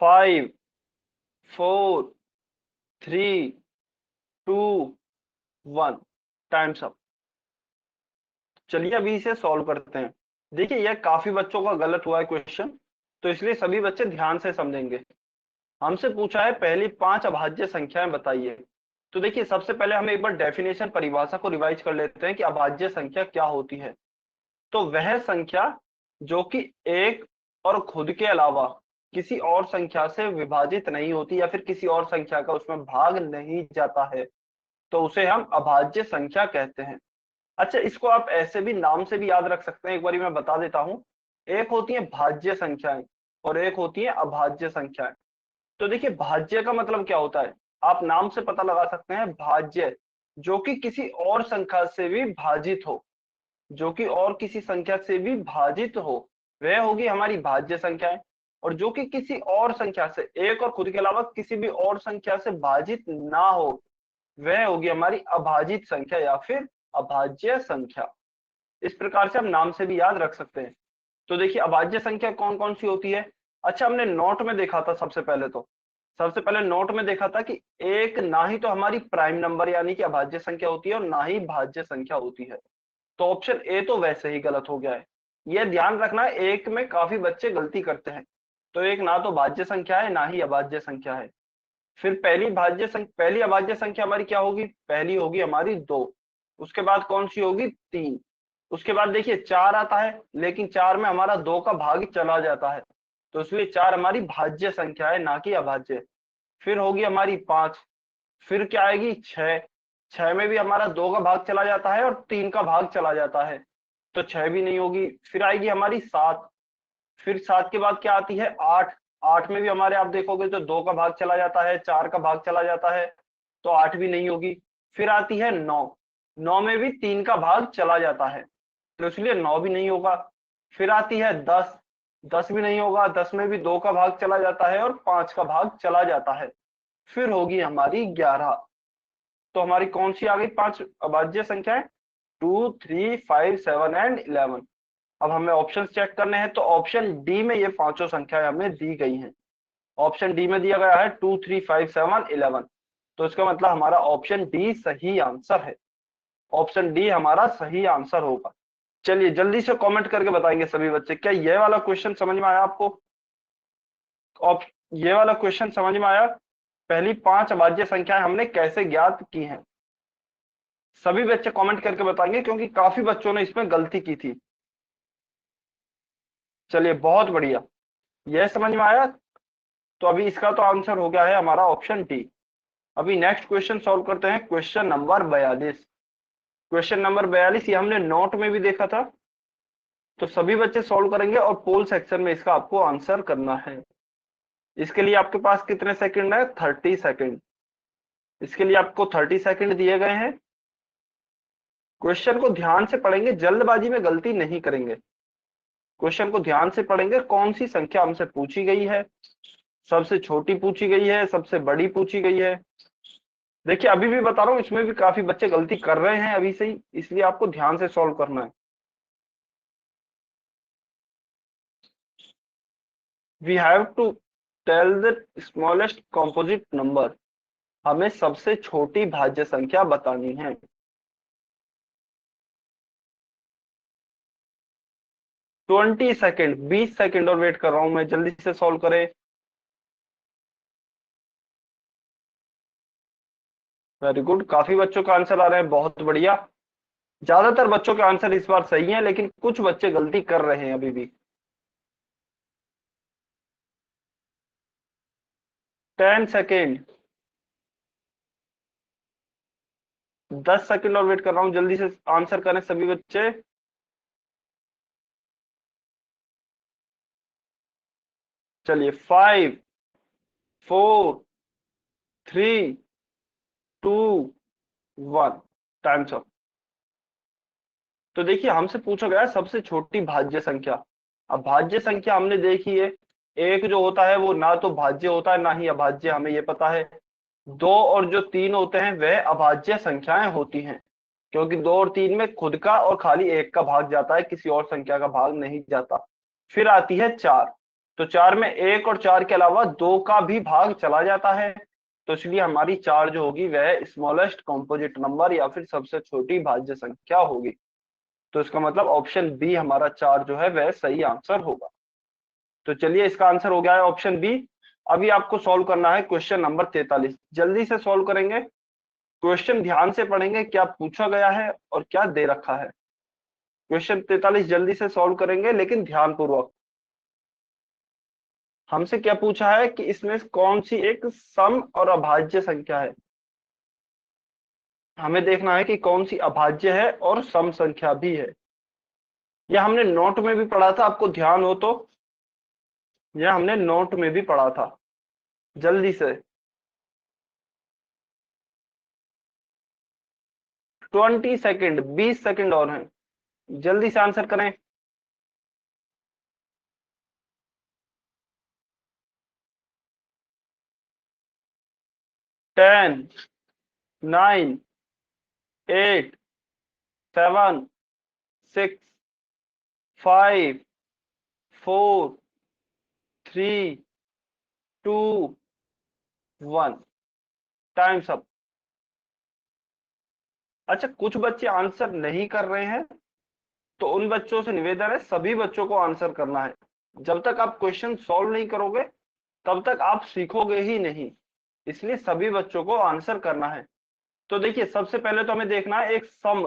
5, 4, 3, 2, 1। Times up. चलिए अभी इसे सॉल्व करते हैं। देखिए यह काफी बच्चों का गलत हुआ है क्वेश्चन, तो इसलिए सभी बच्चे ध्यान से समझेंगे। हमसे पूछा है पहली 5 अभाज्य संख्याएं बताइए। तो देखिए सबसे पहले हम एक बार डेफिनेशन, परिभाषा को रिवाइज कर लेते हैं कि अभाज्य संख्या क्या होती है। तो वह संख्या जो कि एक और खुद के अलावा किसी और संख्या से विभाजित नहीं होती, या फिर किसी और संख्या का उसमें भाग नहीं जाता है, तो उसे हम अभाज्य संख्या कहते हैं। अच्छा, इसको आप ऐसे भी नाम से भी याद रख सकते हैं, एक बार मैं बता देता हूं। एक होती है भाज्य संख्याएं और एक होती है अभाज्य संख्याएं। तो देखिए भाज्य का मतलब क्या होता है, आप नाम से पता लगा सकते हैं। भाज्य जो कि किसी और संख्या से भी भाजित हो, जो कि और किसी संख्या से भी भाजित हो, वह होगी हमारी भाज्य संख्याएं। और जो कि किसी और संख्या से, एक और खुद के अलावा किसी भी और संख्या से भाजित ना हो, वह होगी हमारी अभाजित संख्या या फिर अभाज्य संख्या। इस प्रकार से हम नाम से भी याद रख सकते हैं। तो देखिए अभाज्य संख्या कौन कौन सी होती है। अच्छा, हमने नोट में देखा था, सबसे पहले नोट में देखा था कि एक ना ही तो हमारी प्राइम नंबर यानी कि अभाज्य संख्या होती है और ना ही भाज्य संख्या होती है। तो ऑप्शन ए तो वैसे ही गलत हो गया है। यह ध्यान रखना है, एक में काफी बच्चे गलती करते हैं। तो एक ना तो भाज्य संख्या है, ना ही अभाज्य संख्या है। फिर पहली अभाज्य संख्या हमारी क्या होगी, पहली होगी हमारी 2। उसके बाद कौन सी होगी, 3। उसके बाद देखिए 4 आता है, लेकिन 4 में हमारा 2 का भाग चला जाता है, तो इसलिए 4 हमारी भाज्य संख्या है, ना कि अभाज्य। फिर होगी हमारी 5। फिर क्या आएगी, 6। 6 में भी हमारा 2 का भाग चला जाता है और 3 का भाग चला जाता है, तो 6 भी नहीं होगी। फिर आएगी हमारी 7। फिर 7 के बाद क्या आती है, 8। 8 में भी हमारे आप देखोगे तो 2 का भाग चला जाता है, 4 का भाग चला जाता है, तो 8 भी नहीं होगी। फिर आती है 9। 9 में भी 3 का भाग चला जाता है, तो इसलिए 9 भी नहीं होगा। फिर आती है 10। 10 भी नहीं होगा, 10 में भी 2 का भाग चला जाता है और 5 का भाग चला जाता है। फिर होगी हमारी 11। तो हमारी कौन सी आ गई 5 अभाज्य संख्याएं, 2, 3, 5, 7 एंड 11। अब हमें ऑप्शन चेक करने हैं, तो ऑप्शन डी में ये पांचों संख्याएं हमें दी गई हैं। ऑप्शन डी में दिया गया है 2, 3, 5, 7, 11। तो इसका मतलब हमारा ऑप्शन डी सही आंसर है। ऑप्शन डी हमारा सही आंसर होगा। चलिए जल्दी से कमेंट करके बताएंगे सभी बच्चे, क्या ये वाला क्वेश्चन समझ में आया आपको? ये वाला क्वेश्चन समझ में आया? पहली 5 अभाज्य संख्याएं हमने कैसे ज्ञात की हैं? सभी बच्चे कमेंट करके बताएंगे, क्योंकि काफी बच्चों ने इसमें गलती की थी। चलिए, बहुत बढ़िया, यह समझ में आया। तो अभी इसका तो आंसर हो गया है हमारा ऑप्शन डी। अभी नेक्स्ट क्वेश्चन सॉल्व करते हैं, क्वेश्चन नंबर 42। क्वेश्चन नंबर 42 ये हमने नोट में भी देखा था, तो सभी बच्चे सॉल्व करेंगे और पोल सेक्शन में इसका आपको आंसर करना है। इसके लिए आपके पास कितने सेकंड है? 30 सेकंड। इसके लिए आपको 30 सेकंड दिए गए हैं। क्वेश्चन को ध्यान से पढ़ेंगे, जल्दबाजी में गलती नहीं करेंगे। क्वेश्चन को ध्यान से पढ़ेंगे, कौन सी संख्या हमसे पूछी गई है, सबसे छोटी पूछी गई है, सबसे बड़ी पूछी गई है। देखिए, अभी भी बता रहा हूं, इसमें भी काफी बच्चे गलती कर रहे हैं अभी से ही, इसलिए आपको ध्यान से सॉल्व करना है। We have to tell the smallest composite number. हमें सबसे छोटी भाज्य संख्या बतानी है। ट्वेंटी सेकेंड, 20 सेकेंड और वेट कर रहा हूं मैं, जल्दी से सॉल्व करें। वेरी गुड, काफी बच्चों का आंसर आ रहे हैं, बहुत बढ़िया। ज्यादातर बच्चों के आंसर इस बार सही हैं, लेकिन कुछ बच्चे गलती कर रहे हैं अभी भी। 10 सेकेंड, 10 सेकेंड और वेट कर रहा हूं, जल्दी से आंसर करें सभी बच्चे। चलिए, 5, 4, 3, 2, 1, टाइम्स अप। तो देखिए, हमसे पूछा गया है सबसे छोटी भाज्य संख्या। अब भाज्य संख्या हमने देखी है, एक जो होता है वो ना तो भाज्य होता है ना ही अभाज्य, हमें ये पता है। 2 और जो 3 होते हैं वह अभाज्य संख्याएं होती हैं, क्योंकि 2 और 3 में खुद का और खाली एक का भाग जाता है, किसी और संख्या का भाग नहीं जाता। फिर आती है 4। तो 4 में 1 और 4 के अलावा 2 का भी भाग चला जाता है। तो इसलिए हमारी 4 जो होगी वह स्मॉलेस्ट कॉम्पोजिट नंबर या फिर सबसे छोटी भाज्य संख्या होगी। तो इसका मतलब ऑप्शन बी हमारा 4 जो है वह सही आंसर होगा। तो चलिए, इसका आंसर हो गया है ऑप्शन बी। अभी आपको सॉल्व करना है क्वेश्चन नंबर 43। जल्दी से सॉल्व करेंगे, क्वेश्चन ध्यान से पढ़ेंगे, क्या पूछा गया है और क्या दे रखा है। क्वेश्चन 43 जल्दी से सॉल्व करेंगे, लेकिन ध्यान पूर्वक। हमसे क्या पूछा है कि इसमें कौन सी एक सम और अभाज्य संख्या है। हमें देखना है कि कौन सी अभाज्य है और सम संख्या भी है। यह हमने नोट में भी पढ़ा था, आपको ध्यान हो तो। यह हमने नोट में भी पढ़ा था। जल्दी से, 20 सेकेंड, 20 सेकेंड और हैं, जल्दी से आंसर करें। 10, 9, 8, 7, 6, 5, 4, 3, 2, 1, टाइम्स अप। अच्छा, कुछ बच्चे आंसर नहीं कर रहे हैं, तो उन बच्चों से निवेदन है सभी बच्चों को आंसर करना है। जब तक आप क्वेश्चन सॉल्व नहीं करोगे तब तक आप सीखोगे ही नहीं, इसलिए सभी बच्चों को आंसर करना है। तो देखिए, सबसे पहले तो हमें देखना है एक सम।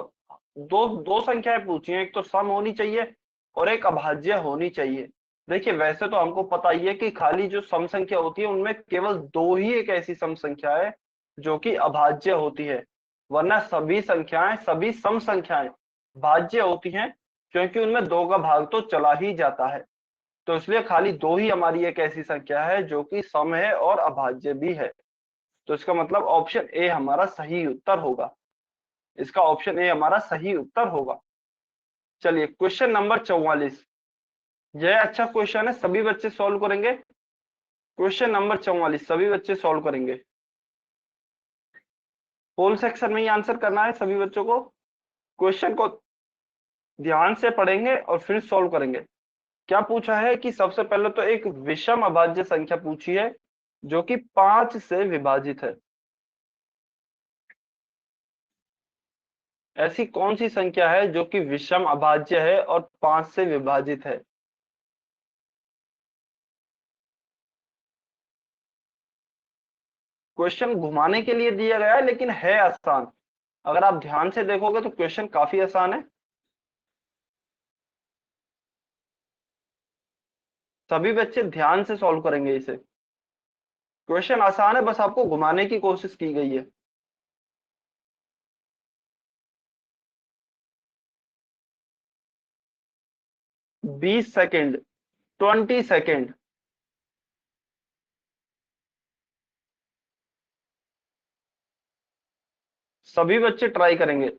दो दो संख्याएं पूछी हैं, एक तो सम होनी चाहिए और एक अभाज्य होनी चाहिए। देखिए, वैसे तो हमको पता ही है कि खाली जो सम संख्या होती है उनमें केवल 2 ही एक ऐसी सम संख्या है जो कि अभाज्य होती है, वरना सभी संख्याएं, सभी सम संख्याएं भाज्य होती हैं, क्योंकि उनमें 2 का भाग तो चला ही जाता है। तो इसलिए खाली 2 ही हमारी एक ऐसी संख्या है जो कि सम है और अभाज्य भी है। तो इसका मतलब ऑप्शन ए हमारा सही उत्तर होगा। इसका ऑप्शन ए हमारा सही उत्तर होगा। चलिए, क्वेश्चन नंबर 44। यह अच्छा क्वेश्चन है, सभी बच्चे सॉल्व करेंगे। क्वेश्चन नंबर 44 सभी बच्चे सॉल्व करेंगे। पोल सेक्शन में ही आंसर करना है सभी बच्चों को। क्वेश्चन को ध्यान से पढ़ेंगे और फिर सॉल्व करेंगे। क्या पूछा है कि सबसे पहले तो एक विषम अभाज्य संख्या पूछी है जो कि 5 से विभाजित है। ऐसी कौन सी संख्या है जो कि विषम अभाज्य है और 5 से विभाजित है? क्वेश्चन घुमाने के लिए दिया गया है, लेकिन है आसान। अगर आप ध्यान से देखोगे तो क्वेश्चन काफी आसान है। सभी बच्चे ध्यान से सॉल्व करेंगे इसे। क्वेश्चन आसान है, बस आपको घुमाने की कोशिश की गई है। 20 सेकेंड, 20 सेकेंड। सभी बच्चे ट्राई करेंगे,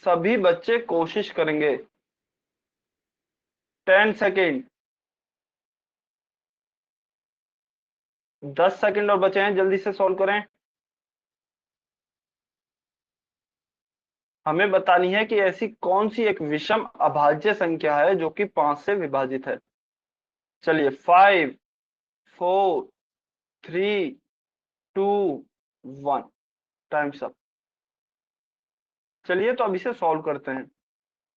सभी बच्चे कोशिश करेंगे। 10 सेकेंड। 10 सेकेंड और बचे हैं, जल्दी से सॉल्व करें। हमें बतानी है कि ऐसी कौन सी एक विषम अभाज्य संख्या है जो कि 5 से विभाजित है। चलिए, 5, 4, 3, 2, 1, टाइम्स अप। चलिए, तो अब इसे सॉल्व करते हैं।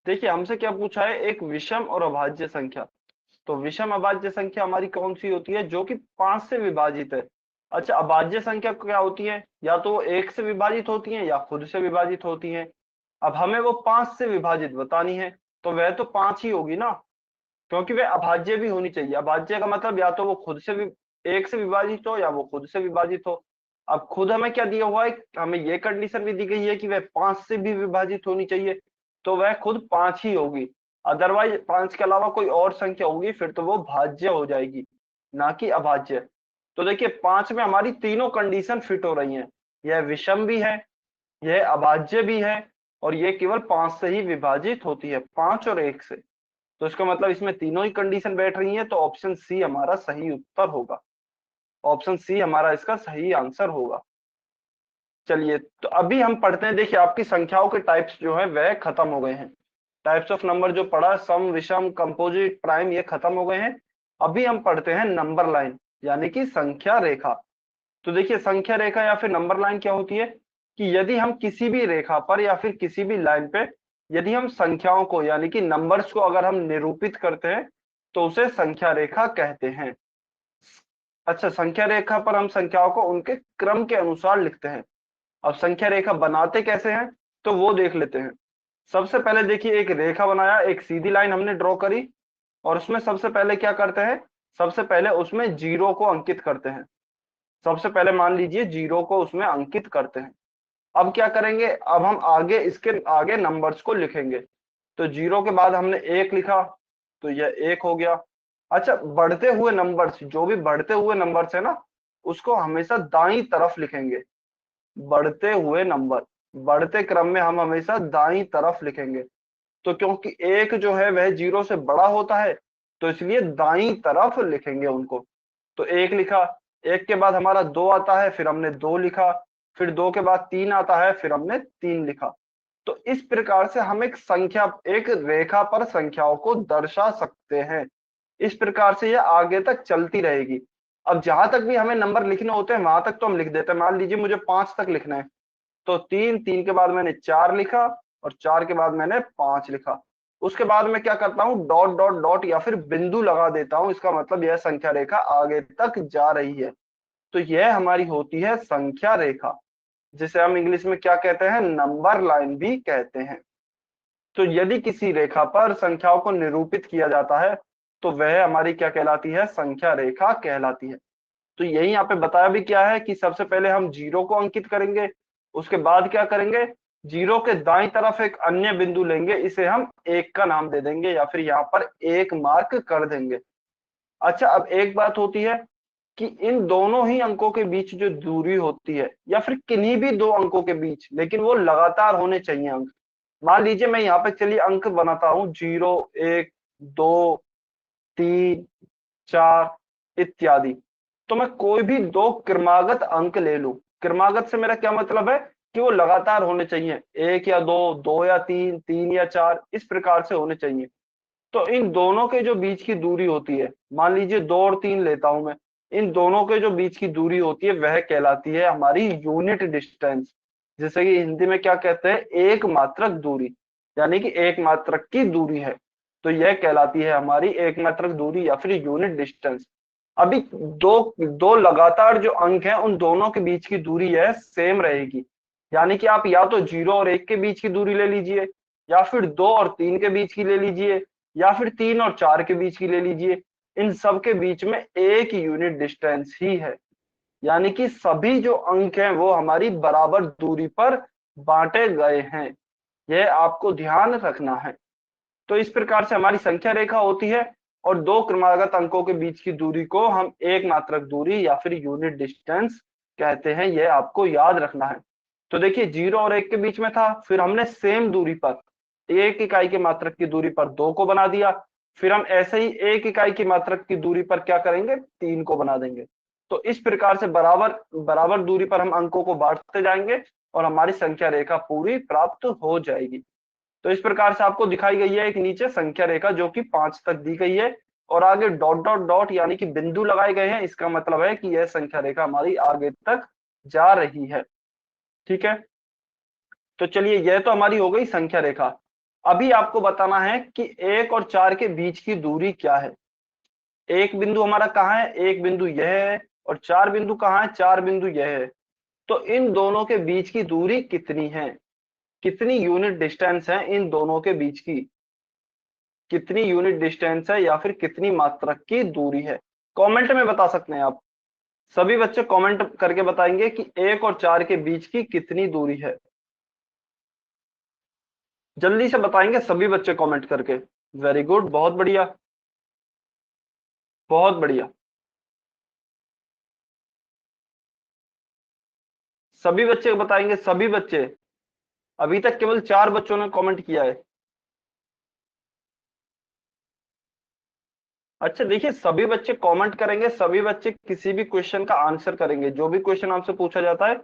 देखिए, हमसे क्या पूछा है, एक विषम और अभाज्य संख्या। तो विषम अभाज्य संख्या हमारी कौन सी होती है, जो कि 5 से विभाजित है। अच्छा, अभाज्य संख्या क्या होती है, या तो वो 1 से विभाजित होती है या खुद से विभाजित होती है। अब हमें वो 5 से विभाजित बतानी है, तो वह तो 5 ही होगी ना, क्योंकि वह अभाज्य भी होनी चाहिए। अभाज्य का मतलब या तो वो खुद से भी 1 से विभाजित हो या वो खुद से विभाजित हो। अब खुद हमें क्या दिया हुआ है, हमें ये कंडीशन भी दी गई है कि वह 5 से भी विभाजित होनी चाहिए, तो वह खुद 5 ही होगी। अदरवाइज 5 के अलावा कोई और संख्या होगी, फिर तो वो भाज्य हो जाएगी, ना कि अभाज्य। तो देखिए, 5 में हमारी तीनों कंडीशन फिट हो रही हैं। यह विषम भी है, यह अभाज्य भी है, और ये केवल 5 से ही विभाजित होती है, 5 और 1 से। तो इसका मतलब इसमें तीनों ही कंडीशन बैठ रही है, तो ऑप्शन सी हमारा सही उत्तर होगा। ऑप्शन सी हमारा इसका सही आंसर होगा। चलिए, तो अभी हम पढ़ते हैं। देखिए, आपकी संख्याओं के टाइप्स जो है वह खत्म हो गए हैं। टाइप्स ऑफ नंबर जो पढ़ा, सम, विषम, कंपोजिट, प्राइम, ये खत्म हो गए हैं। अभी हम पढ़ते हैं नंबर लाइन, यानी कि संख्या रेखा। तो देखिए, संख्या रेखा या फिर नंबर लाइन क्या होती है कि यदि हम किसी भी रेखा पर या फिर किसी भी लाइन पे यदि हम संख्याओं को यानी कि नंबर्स को अगर हम निरूपित करते हैं, तो उसे संख्या रेखा कहते हैं। अच्छा, संख्या रेखा पर हम संख्याओं को उनके क्रम के अनुसार लिखते हैं। अब संख्या रेखा बनाते कैसे हैं, तो वो देख लेते हैं। सबसे पहले देखिए, एक रेखा बनाया, एक सीधी लाइन हमने ड्रॉ करी, और उसमें सबसे पहले क्या करते हैं, सबसे पहले उसमें जीरो को अंकित करते हैं। सबसे पहले मान लीजिए जीरो को उसमें अंकित करते हैं। अब क्या करेंगे, अब हम आगे इसके आगे नंबर्स को लिखेंगे। तो जीरो के बाद हमने 1 लिखा, तो यह 1 हो गया। अच्छा, बढ़ते हुए नंबर्स, जो भी बढ़ते हुए नंबर्स है ना, उसको हमेशा दाईं तरफ लिखेंगे। बढ़ते हुए नंबर, बढ़ते क्रम में हम हमेशा दाईं तरफ लिखेंगे। तो क्योंकि 1 जो है वह जीरो से बड़ा होता है, तो इसलिए दाईं तरफ लिखेंगे उनको। तो 1 लिखा, 1 के बाद हमारा 2 आता है, फिर हमने 2 लिखा, फिर 2 के बाद 3 आता है, फिर हमने 3 लिखा। तो इस प्रकार से हम एक संख्या, एक रेखा पर संख्याओं को दर्शा सकते हैं। इस प्रकार से यह आगे तक चलती रहेगी। अब जहां तक भी हमें नंबर लिखने होते हैं वहां तक तो हम लिख देते हैं। मान लीजिए मुझे 5 तक लिखना है, तो 3, 3 के बाद मैंने 4 लिखा, और 4 के बाद मैंने 5 लिखा। उसके बाद मैं क्या करता हूँ, डॉट डॉट डॉट या फिर बिंदु लगा देता हूँ। इसका मतलब यह संख्या रेखा आगे तक जा रही है। तो यह हमारी होती है संख्या रेखा, जिसे हम इंग्लिश में क्या कहते हैं, नंबर लाइन भी कहते हैं। तो यदि किसी रेखा पर संख्याओं को निरूपित किया जाता है, तो वह हमारी क्या कहलाती है, संख्या रेखा कहलाती है। तो यही यहाँ पे बताया भी क्या है कि सबसे पहले हम जीरो को अंकित करेंगे, उसके बाद क्या करेंगे, जीरो के दाईं तरफ एक अन्य बिंदु लेंगे, इसे हम 1 का नाम दे देंगे या फिर यहाँ पर 1 मार्क कर देंगे। अच्छा, अब एक बात होती है कि इन दोनों ही अंकों के बीच जो दूरी होती है, या फिर किन्हीं भी दो अंकों के बीच, लेकिन वो लगातार होने चाहिए अंक। मान लीजिए मैं यहाँ पे, चलिए, अंक बनाता हूँ 0, 1, 2, 3, 4 इत्यादि। तो मैं कोई भी दो क्रमागत अंक ले लूं। क्रमागत से मेरा क्या मतलब है कि वो लगातार होने चाहिए, 1 या 2, 2 या 3, 3 या 4, इस प्रकार से होने चाहिए। तो इन दोनों के जो बीच की दूरी होती है, मान लीजिए 2 और 3 लेता हूं मैं, इन दोनों के जो बीच की दूरी होती है वह कहलाती है हमारी यूनिट डिस्टेंस। जैसे कि हिंदी में क्या कहते हैं, एक मात्रक दूरी, यानी कि एक मात्रक की दूरी है। तो यह कहलाती है हमारी एक मात्रक दूरी या फिर यूनिट डिस्टेंस। अभी दो दो लगातार जो अंक हैं उन दोनों के बीच की दूरी है सेम रहेगी, यानी कि आप या तो 0 और 1 के बीच की दूरी ले लीजिए, या फिर 2 और 3 के बीच की ले लीजिए, या फिर 3 और 4 के बीच की ले लीजिए। इन सब के बीच में एक यूनिट डिस्टेंस ही है, यानी कि सभी जो अंक हैं वो हमारी बराबर दूरी पर बांटे गए हैं। यह आपको ध्यान रखना है। तो इस प्रकार से हमारी संख्या रेखा होती है, और दो क्रमागत अंकों के बीच की दूरी को हम एक मात्रक दूरी या फिर यूनिट डिस्टेंस कहते हैं। यह आपको याद रखना है। तो देखिए 0 और 1 के बीच में था, फिर हमने सेम दूरी पर, एक इकाई के मात्रक की दूरी पर 2 को बना दिया, फिर हम ऐसे ही एक इकाई की मात्रक की दूरी पर क्या करेंगे, 3 को बना देंगे। तो इस प्रकार से बराबर बराबर दूरी पर हम अंकों को बांटते जाएंगे और हमारी संख्या रेखा पूरी प्राप्त हो जाएगी। तो इस प्रकार से आपको दिखाई गई है एक नीचे संख्या रेखा जो कि 5 तक दी गई है, और आगे डॉट डॉट डॉट यानी कि बिंदु लगाए गए हैं। इसका मतलब है कि यह संख्या रेखा हमारी आगे तक जा रही है। ठीक है, तो चलिए यह तो हमारी हो गई संख्या रेखा। अभी आपको बताना है कि 1 और 4 के बीच की दूरी क्या है। एक बिंदु हमारा कहाँ है, एक बिंदु यह है, और 4 बिंदु कहाँ है, 4 बिंदु यह है। तो इन दोनों के बीच की दूरी कितनी है, कितनी यूनिट डिस्टेंस है इन दोनों के बीच की, कितनी यूनिट डिस्टेंस है या फिर कितनी मात्रक की दूरी है। कमेंट में बता सकते हैं आप, सभी बच्चे कमेंट करके बताएंगे कि 1 और 4 के बीच की कितनी दूरी है। जल्दी से बताएंगे सभी बच्चे कमेंट करके। वेरी गुड, बहुत बढ़िया, बहुत बढ़िया। सभी बच्चे बताएंगे, सभी बच्चे। अभी तक केवल 4 बच्चों ने कमेंट किया है। अच्छा देखिए, सभी बच्चे कमेंट करेंगे, सभी बच्चे किसी भी क्वेश्चन का आंसर करेंगे। जो भी क्वेश्चन आपसे पूछा जाता है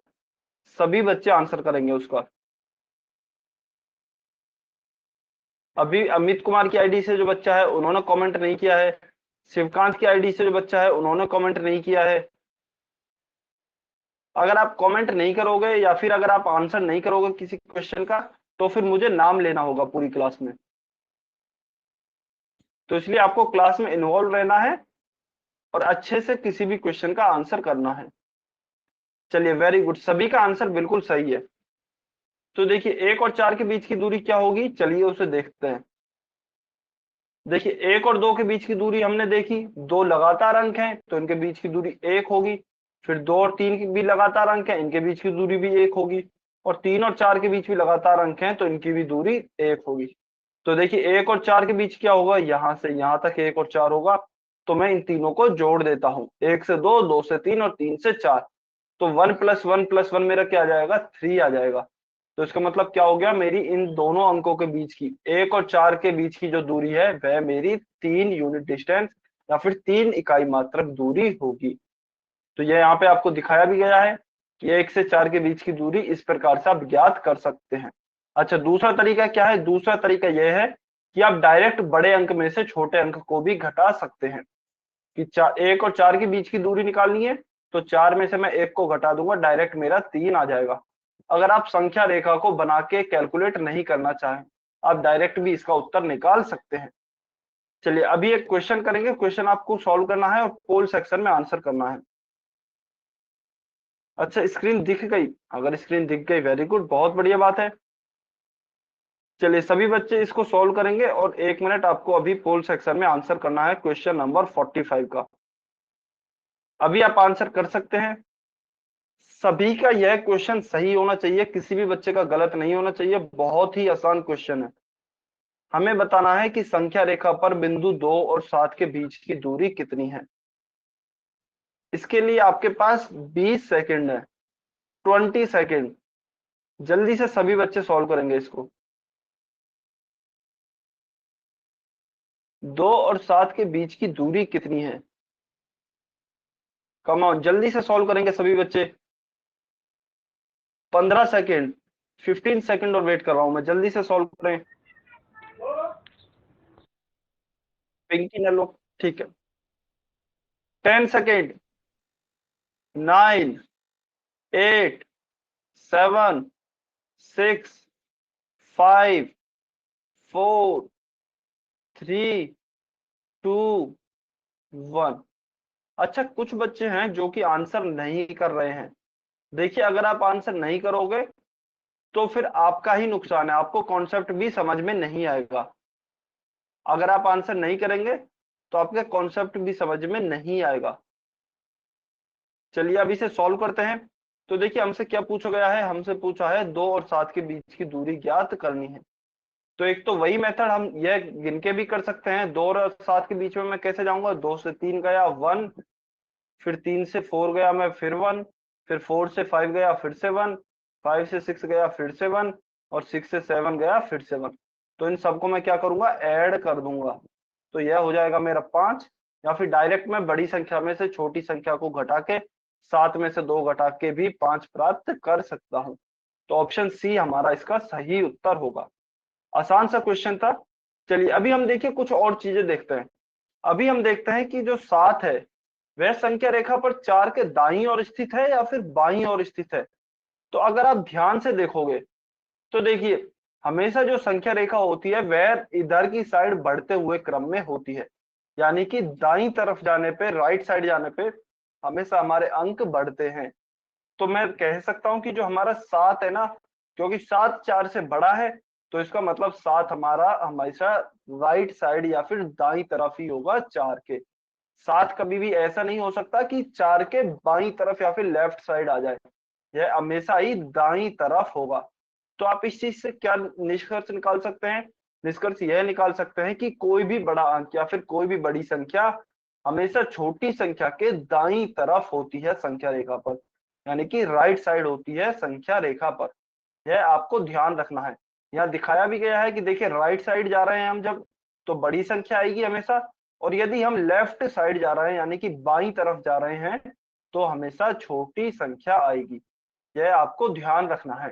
सभी बच्चे आंसर करेंगे उसका। अभी अमित कुमार की आईडी से जो बच्चा है उन्होंने कमेंट नहीं किया है, शिवकांत की आईडी से जो बच्चा है उन्होंने कमेंट नहीं किया है। अगर आप कमेंट नहीं करोगे या फिर अगर आप आंसर नहीं करोगे किसी क्वेश्चन का, तो फिर मुझे नाम लेना होगा पूरी क्लास में। तो इसलिए आपको क्लास में इन्वॉल्व रहना है और अच्छे से किसी भी क्वेश्चन का आंसर करना है। चलिए वेरी गुड, सभी का आंसर बिल्कुल सही है। तो देखिए 1 और 4 के बीच की दूरी क्या होगी, चलिए उसे देखते हैं। देखिए 1 और 2 के बीच की दूरी हमने देखी, दो लगातार अंक हैं तो इनके बीच की दूरी 1 होगी। फिर 2 और 3 की भी लगातार अंक है, इनके बीच की दूरी भी 1 होगी। और 3 और 4 के बीच भी लगातार अंक हैं तो इनकी भी दूरी 1 होगी। तो देखिए 1 और 4 के बीच क्या होगा, यहां से यहां तक 1 और 4 होगा। तो मैं इन तीनों को जोड़ देता हूं, 1 से 2, 2 से 3 और 3 से 4। तो 1 + 1 + 1 मेरा क्या आ जाएगा, 3 आ जाएगा। तो इसका मतलब क्या हो गया, मेरी इन दोनों अंकों के बीच की 1 और 4 के बीच की जो दूरी है वह मेरी 3 यूनिट डिस्टेंस या फिर 3 इकाई मात्रक दूरी होगी। तो यह यहाँ पे आपको दिखाया भी गया है कि 1 से 4 के बीच की दूरी इस प्रकार से आप ज्ञात कर सकते हैं। अच्छा दूसरा तरीका क्या है, दूसरा तरीका यह है कि आप डायरेक्ट बड़े अंक में से छोटे अंक को भी घटा सकते हैं। कि 1 और 4 के बीच की दूरी निकालनी है तो 4 में से मैं 1 को घटा दूंगा, डायरेक्ट मेरा 3 आ जाएगा। अगर आप संख्या रेखा को बना के कैलकुलेट नहीं करना चाहें, आप डायरेक्ट भी इसका उत्तर निकाल सकते हैं। चलिए अभी एक क्वेश्चन करेंगे, क्वेश्चन आपको सॉल्व करना है और पोल सेक्शन में आंसर करना है। अच्छा स्क्रीन दिख गई, अगर स्क्रीन दिख गई वेरी गुड, बहुत बढ़िया बात है। चलिए सभी बच्चे इसको सॉल्व करेंगे और 1 मिनट आपको अभी पोल सेक्शन में आंसर करना है क्वेश्चन नंबर 45 का। अभी आप आंसर कर सकते हैं। सभी का यह क्वेश्चन सही होना चाहिए, किसी भी बच्चे का गलत नहीं होना चाहिए। बहुत ही आसान क्वेश्चन है। हमें बताना है कि संख्या रेखा पर बिंदु 2 और 7 के बीच की दूरी कितनी है। इसके लिए आपके पास 20 सेकंड है, 20 सेकंड। जल्दी से सभी बच्चे सॉल्व करेंगे इसको। 2 और 7 के बीच की दूरी कितनी है, कम ऑन जल्दी से सॉल्व करेंगे सभी बच्चे। 15 सेकंड, 15 सेकंड और वेट कर रहा हूं मैं, जल्दी से सॉल्व करें। पिंकी नलो, ठीक है। 10 सेकंड, 9, 8, 7, 6, 5, 4, 3, 2, 1। अच्छा, कुछ बच्चे हैं जो कि आंसर नहीं कर रहे हैं। देखिए, अगर आप आंसर नहीं करोगे तो फिर आपका ही नुकसान है, आपको कॉन्सेप्ट भी समझ में नहीं आएगा। अगर आप आंसर नहीं करेंगे तो आपके कॉन्सेप्ट भी समझ में नहीं आएगा। चलिए अब इसे सॉल्व करते हैं। तो देखिए, हमसे क्या पूछा गया है, हमसे पूछा है 2 और 7 के बीच की दूरी ज्ञात करनी है। तो एक तो वही मेथड, हम यह गिन के भी कर सकते हैं। 2 और 7 के बीच में मैं कैसे जाऊंगा, 2 से 3 गया 1, फिर 3 से 4 गया मैं फिर 1, फिर 4 से 5 गया फिर से 1, 5 से 6 गया फिर से 1, और 6 से 7 गया फिर से 1। तो इन सबको मैं क्या करूंगा, ऐड कर दूंगा। तो यह हो जाएगा मेरा 5। या फिर डायरेक्ट मैं बड़ी संख्या में से छोटी संख्या को घटा के 7 में से 2 घटा के भी 5 प्राप्त कर सकता हूं। तो ऑप्शन सी हमारा इसका सही उत्तर होगा। आसान सा क्वेश्चन था। चलिए अभी हम देखिए कुछ और चीजें देखते हैं। अभी हम देखते हैं कि जो 7 है वह संख्या रेखा पर 4 के दाईं ओर स्थित है या फिर बाईं ओर स्थित है। तो अगर आप ध्यान से देखोगे तो देखिए, हमेशा जो संख्या रेखा होती है वह इधर की साइड बढ़ते हुए क्रम में होती है। यानी कि दाईं तरफ जाने पे, राइट साइड जाने पे हमेशा हमारे अंक बढ़ते हैं। तो मैं कह सकता हूं कि जो हमारा 7 है ना, क्योंकि 7 4 से बड़ा है, तो इसका मतलब 7 हमारा हमेशा राइट साइड या फिर दाईं तरफ ही होगा 4 के। 7 कभी भी ऐसा नहीं हो सकता कि 4 के बाईं तरफ या फिर लेफ्ट साइड आ जाए। यह हमेशा ही दाईं तरफ होगा। तो आप इस चीज से क्या निष्कर्ष निकाल सकते हैं, निष्कर्ष यह निकाल सकते हैं कि कोई भी बड़ा अंक या फिर कोई भी बड़ी संख्या हमेशा छोटी संख्या के दाईं तरफ होती है संख्या रेखा पर। यानी कि राइट साइड होती है संख्या रेखा पर। यह आपको ध्यान रखना है। यहाँ दिखाया भी गया है कि देखिए, राइट साइड जा रहे हैं हम जब, तो बड़ी संख्या आएगी हमेशा। और यदि हम लेफ्ट साइड जा रहे हैं यानी कि बाईं तरफ जा रहे हैं, तो हमेशा छोटी संख्या आएगी। यह आपको ध्यान रखना है।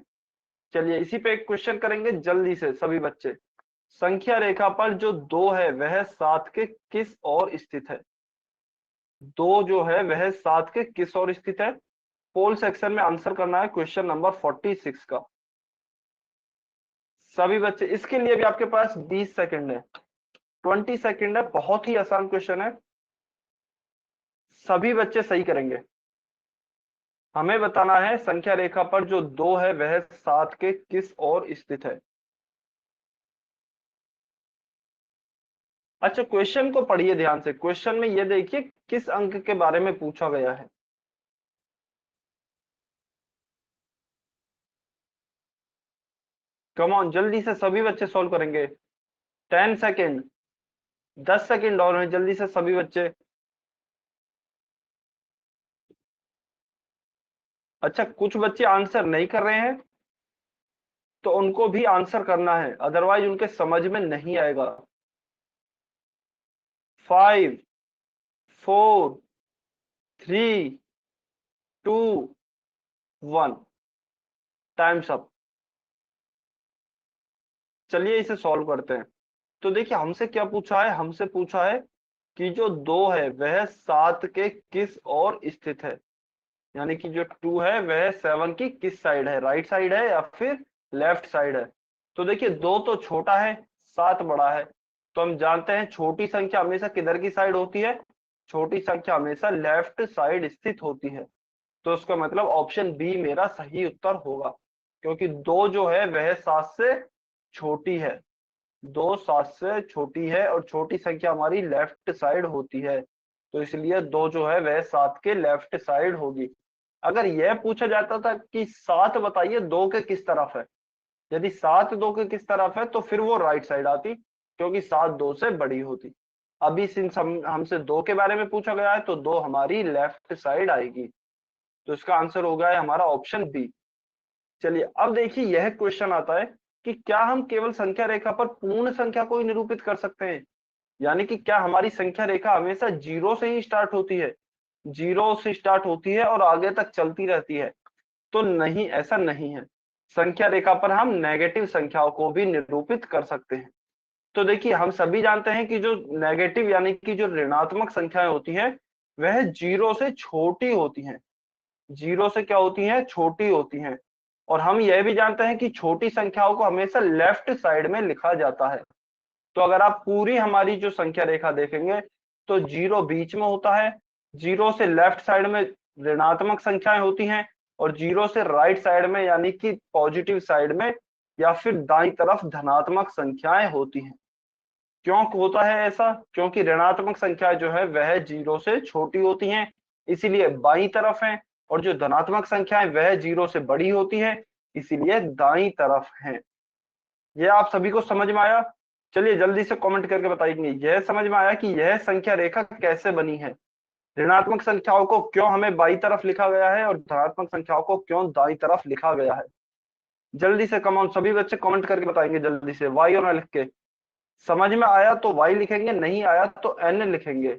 चलिए इसी पे एक क्वेश्चन करेंगे जल्दी से सभी बच्चे। संख्या रेखा पर जो 2 है वह 7 के किस ओर स्थित है। 2 जो है वह 7 के किस ओर स्थित है। पोल सेक्शन में आंसर करना है क्वेश्चन नंबर 46 का। सभी बच्चे, इसके लिए भी आपके पास 20 सेकंड है, 20 सेकंड है। बहुत ही आसान क्वेश्चन है, सभी बच्चे सही करेंगे। हमें बताना है संख्या रेखा पर जो 2 है वह 7 के किस ओर स्थित है। अच्छा, क्वेश्चन को पढ़िए ध्यान से। क्वेश्चन में ये देखिए किस अंक के बारे में पूछा गया है। कम ऑन, जल्दी से सभी बच्चे सॉल्व करेंगे। 10 सेकेंड, 10 सेकेंड और हैं, जल्दी से सभी बच्चे। अच्छा, कुछ बच्चे आंसर नहीं कर रहे हैं तो उनको भी आंसर करना है, अदरवाइज उनके समझ में नहीं आएगा। 5, 4, 3, 2, 1, टाइम्स अप। चलिए इसे सॉल्व करते हैं। तो देखिए, हमसे क्या पूछा है, हमसे पूछा है कि जो 2 है वह 7 के किस ओर स्थित है। यानी कि जो 2 है वह 7 की किस साइड है, राइट साइड है या फिर लेफ्ट साइड है। तो देखिए, 2 तो छोटा है, 7 बड़ा है। तो हम जानते हैं छोटी संख्या हमेशा किधर की साइड होती है, छोटी संख्या हमेशा लेफ्ट साइड स्थित होती है। तो उसका मतलब ऑप्शन बी मेरा सही उत्तर होगा, क्योंकि 2 जो है वह 7 से छोटी है। 2 7 से छोटी है और छोटी संख्या हमारी लेफ्ट साइड होती है। तो इसलिए 2 जो है वह 7 के लेफ्ट साइड होगी। अगर यह पूछा जाता था कि 7 बताइए 2 के किस तरफ है, यदि 7 2 के किस तरफ है तो फिर वो राइट साइड आती, क्योंकि 7 2 से बड़ी होती। अभी सिंस हमसे 2 के बारे में पूछा गया है तो 2 हमारी लेफ्ट साइड आएगी। तो इसका आंसर हो गया है हमारा ऑप्शन बी। चलिए अब देखिए, यह क्वेश्चन आता है कि क्या हम केवल संख्या रेखा पर पूर्ण संख्या को ही निरूपित कर सकते हैं। यानी कि क्या हमारी संख्या रेखा हमेशा 0 से ही स्टार्ट होती है, 0 से स्टार्ट होती है और आगे तक चलती रहती है। तो नहीं, ऐसा नहीं है। संख्या रेखा पर हम नेगेटिव संख्याओं को भी निरूपित कर सकते हैं। तो देखिए, हम सभी जानते हैं कि जो नेगेटिव यानी कि जो ऋणात्मक संख्याएं होती हैं वह 0 से छोटी होती हैं। 0 से क्या होती हैं, छोटी होती हैं। और हम यह भी जानते हैं कि छोटी संख्याओं को हमेशा लेफ्ट साइड में लिखा जाता है। तो अगर आप पूरी हमारी जो संख्या रेखा देखेंगे तो 0 बीच में होता है, जीरो से लेफ्ट साइड में ऋणात्मक संख्याएं होती हैं, और जीरो से राइट साइड में यानी कि पॉजिटिव साइड में या फिर दाईं तरफ धनात्मक संख्याएं होती हैं। क्यों होता है ऐसा? क्योंकि ऋणात्मक संख्या जो है वह जीरो से छोटी होती हैं, इसीलिए बाईं तरफ है, और जो धनात्मक संख्याएं वह जीरो से बड़ी होती है, इसीलिए दाईं तरफ है। यह आप सभी को समझ में आया? चलिए जल्दी से कमेंट करके बताइए, यह समझ में आया कि यह संख्या रेखा कैसे बनी है? ऋणात्मक संख्याओं को क्यों हमें बाईं तरफ लिखा गया है और धनात्मक संख्याओं को क्यों दाईं तरफ लिखा गया है? जल्दी से कम सभी बच्चे कमेंट करके बताएंगे जल्दी से, वाई और न लिख के। समझ में आया तो वाई लिखेंगे, नहीं आया तो एन लिखेंगे।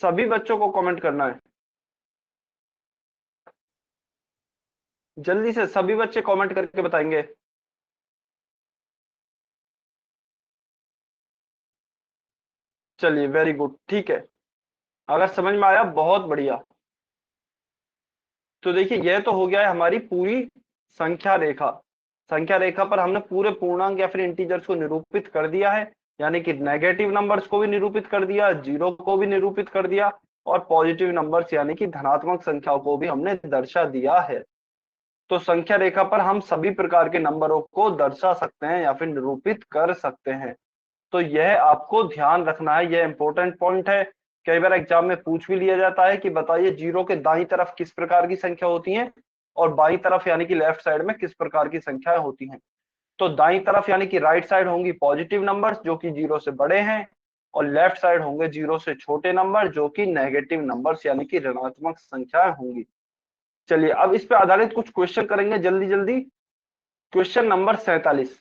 सभी बच्चों को कमेंट करना है, जल्दी से सभी बच्चे कमेंट करके बताएंगे। चलिए वेरी गुड, ठीक है। अगर समझ में आया बहुत बढ़िया। तो देखिए यह तो हो गया है हमारी पूरी संख्या रेखा। संख्या रेखा पर हमने पूरे पूर्णांक या फिर इंटीजर्स को निरूपित कर दिया है, यानी कि नेगेटिव नंबर्स को भी निरूपित कर दिया, जीरो को भी निरूपित कर दिया, और पॉजिटिव नंबर्स यानी कि धनात्मक संख्याओं को भी हमने दर्शा दिया है। तो संख्या रेखा पर हम सभी प्रकार के नंबरों को दर्शा सकते हैं या फिर निरूपित कर सकते हैं। तो यह आपको ध्यान रखना है, यह इंपॉर्टेंट पॉइंट है। कई बार एग्जाम में पूछ भी लिया जाता है कि बताइए जीरो के दाईं तरफ किस प्रकार की संख्या होती है और बाईं तरफ यानी कि लेफ्ट साइड में किस प्रकार की संख्याएं होती हैं। तो दाईं तरफ यानी कि राइट साइड होंगी पॉजिटिव नंबर्स जो कि जीरो से बड़े हैं, और लेफ्ट साइड होंगे जीरो से छोटे नंबर जो कि नेगेटिव नंबर्स यानी कि ऋणात्मक संख्याएं होंगी। चलिए अब इस पे आधारित कुछ क्वेश्चन करेंगे जल्दी जल्दी। क्वेश्चन नंबर 47,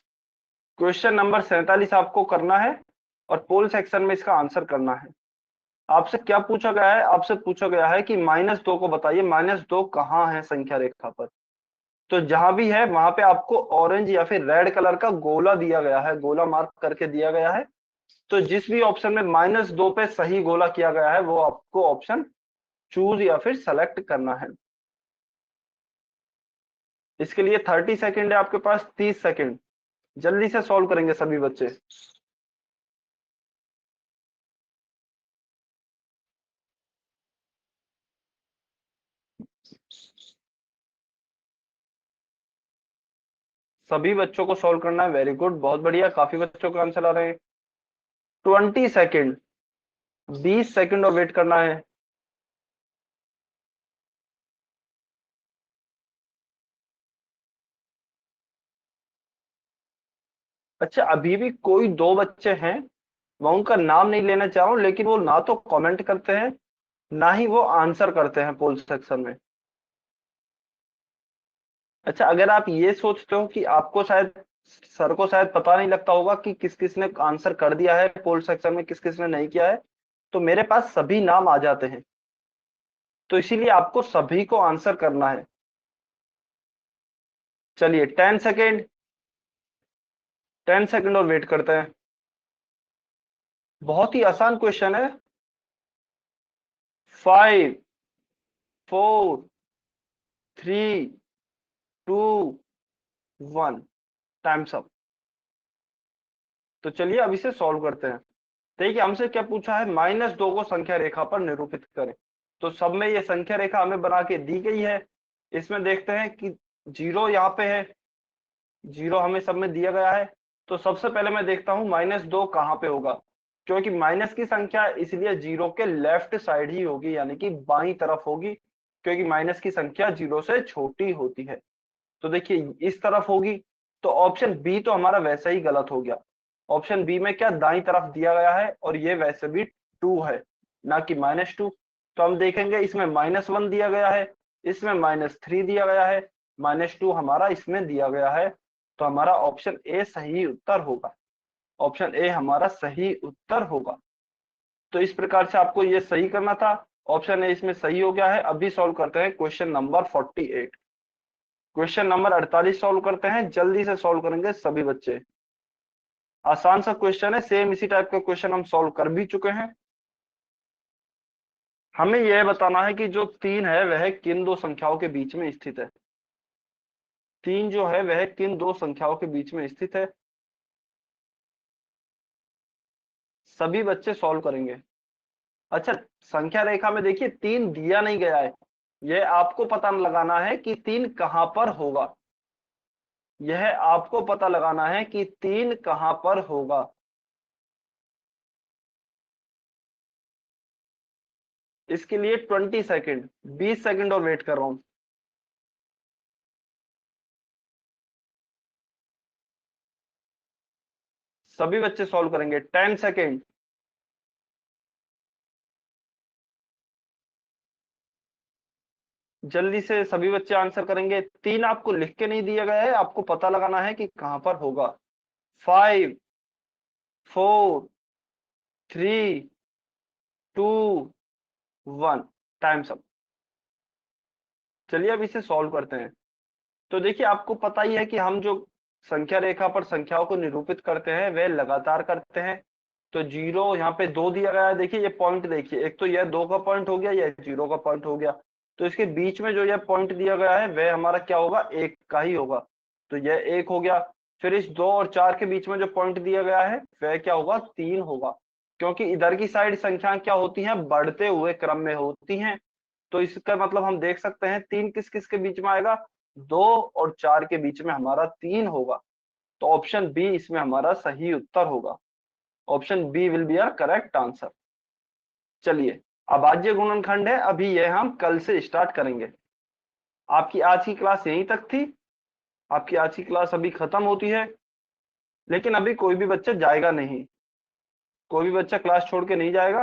क्वेश्चन नंबर 47 आपको करना है और पोल सेक्शन में इसका आंसर करना है। आपसे क्या पूछा गया है? आपसे पूछा गया है कि -2 को बताइए, -2 कहाँ है संख्या रेखा पर। तो जहां भी है वहां पे आपको ऑरेंज या फिर रेड कलर का गोला दिया गया है, गोला मार्क करके दिया गया है। तो जिस भी ऑप्शन में -2 पे सही गोला किया गया है वो आपको ऑप्शन चूज या फिर सेलेक्ट करना है। इसके लिए 30 सेकेंड है आपके पास, 30 सेकेंड। जल्दी से सॉल्व करेंगे सभी बच्चे। सभी बच्चों को सॉल्व करना है, वेरी गुड, बहुत बढ़िया, काफी बच्चों का आंसर आ रहे हैं। 20 सेकेंड, 20 सेकेंड और वेट करना है। अच्छा अभी भी कोई दो बच्चे हैं, मैं उनका नाम नहीं लेना चाह रहा हूं, लेकिन वो ना तो कमेंट करते हैं ना ही वो आंसर करते हैं पोल सेक्शन में। अच्छा अगर आप ये सोचते हो कि आपको शायद, सर को शायद पता नहीं लगता होगा कि किस किस ने आंसर कर दिया है पोल सेक्शन में, किस किस ने नहीं किया है, तो मेरे पास सभी नाम आ जाते हैं, तो इसीलिए आपको सभी को आंसर करना है। चलिए 10 सेकेंड, 10 सेकेंड और वेट करते हैं। बहुत ही आसान क्वेश्चन है। 5, 4, 3, 2, 1, टाइम्स अप। तो चलिए अब इसे सॉल्व करते हैं। देखिए हमसे क्या पूछा है, -2 को संख्या रेखा पर निरूपित करें। तो सब में ये संख्या रेखा हमें बना के दी गई है। इसमें देखते हैं कि जीरो यहाँ पे है, जीरो हमें सब में दिया गया है। तो सबसे पहले मैं देखता हूँ -2 कहाँ पे होगा, क्योंकि माइनस की संख्या इसलिए जीरो के लेफ्ट साइड ही होगी, यानी कि बाईं तरफ होगी, क्योंकि माइनस की संख्या जीरो से छोटी होती है। तो देखिए इस तरफ होगी। तो ऑप्शन बी तो हमारा वैसे ही गलत हो गया। ऑप्शन बी में क्या दाईं तरफ दिया गया है, और ये वैसे भी 2 है ना कि -2। तो हम देखेंगे इसमें -1 दिया गया है, इसमें -3 दिया गया है, -2 हमारा इसमें दिया गया है। तो हमारा ऑप्शन ए सही उत्तर होगा, ऑप्शन ए हमारा सही उत्तर होगा। तो इस प्रकार से आपको ये सही करना था। ऑप्शन ए इसमें सही हो गया है। अभी सॉल्व करते हैं question number 48। Question number 48 solve करते हैं, जल्दी से सॉल्व करेंगे सभी बच्चे। आसान सा क्वेश्चन है, सेम इसी टाइप का क्वेश्चन हम सॉल्व कर भी चुके हैं। हमें यह बताना है कि जो 3 है वह किन दो संख्याओं के बीच में स्थित है। 3 जो है वह किन दो संख्याओं के बीच में स्थित है। सभी बच्चे सॉल्व करेंगे। अच्छा, संख्या रेखा में देखिए 3 दिया नहीं गया है, यह आपको पता लगाना है कि 3 कहां पर होगा। यह आपको पता लगाना है कि 3 कहां पर होगा। इसके लिए 20 सेकंड, 20 सेकंड और वेट कर रहा हूं। सभी बच्चे सॉल्व करेंगे। 10 सेकंड। जल्दी से सभी बच्चे आंसर करेंगे। 3 आपको लिख के नहीं दिया गया है, आपको पता लगाना है कि कहां पर होगा। 5, 4, 3, 2, 1। Times up. चलिए अब इसे सॉल्व करते हैं। तो देखिए आपको पता ही है कि हम जो संख्या रेखा पर संख्याओं को निरूपित करते हैं वह लगातार करते हैं। तो 0 यहाँ पे 2 दिया गया है, देखिए ये पॉइंट देखिए, एक तो यह 2 का पॉइंट हो गया, यह 0 का पॉइंट हो गया। तो इसके बीच में जो यह पॉइंट दिया गया है वह हमारा क्या होगा, 1 का ही होगा। तो यह 1 हो गया। फिर इस 2 और 4 के बीच में जो पॉइंट दिया गया है वह क्या होगा, 3 होगा। क्योंकि इधर की साइड संख्या क्या होती हैं, बढ़ते हुए क्रम में होती हैं। तो इसका मतलब हम देख सकते हैं 3 किस किस के बीच में आएगा, 2 और 4 के बीच में हमारा 3 होगा। तो ऑप्शन बी इसमें हमारा सही उत्तर होगा। Option B will be our correct answer. चलिए, अभाज्य गुणनखंड है, अभी यह हम कल से स्टार्ट करेंगे। आपकी आज की क्लास यहीं तक थी। आपकी आज की क्लास अभी खत्म होती है, लेकिन अभी कोई भी बच्चा जाएगा नहीं। कोई भी बच्चा क्लास छोड़ के नहीं जाएगा।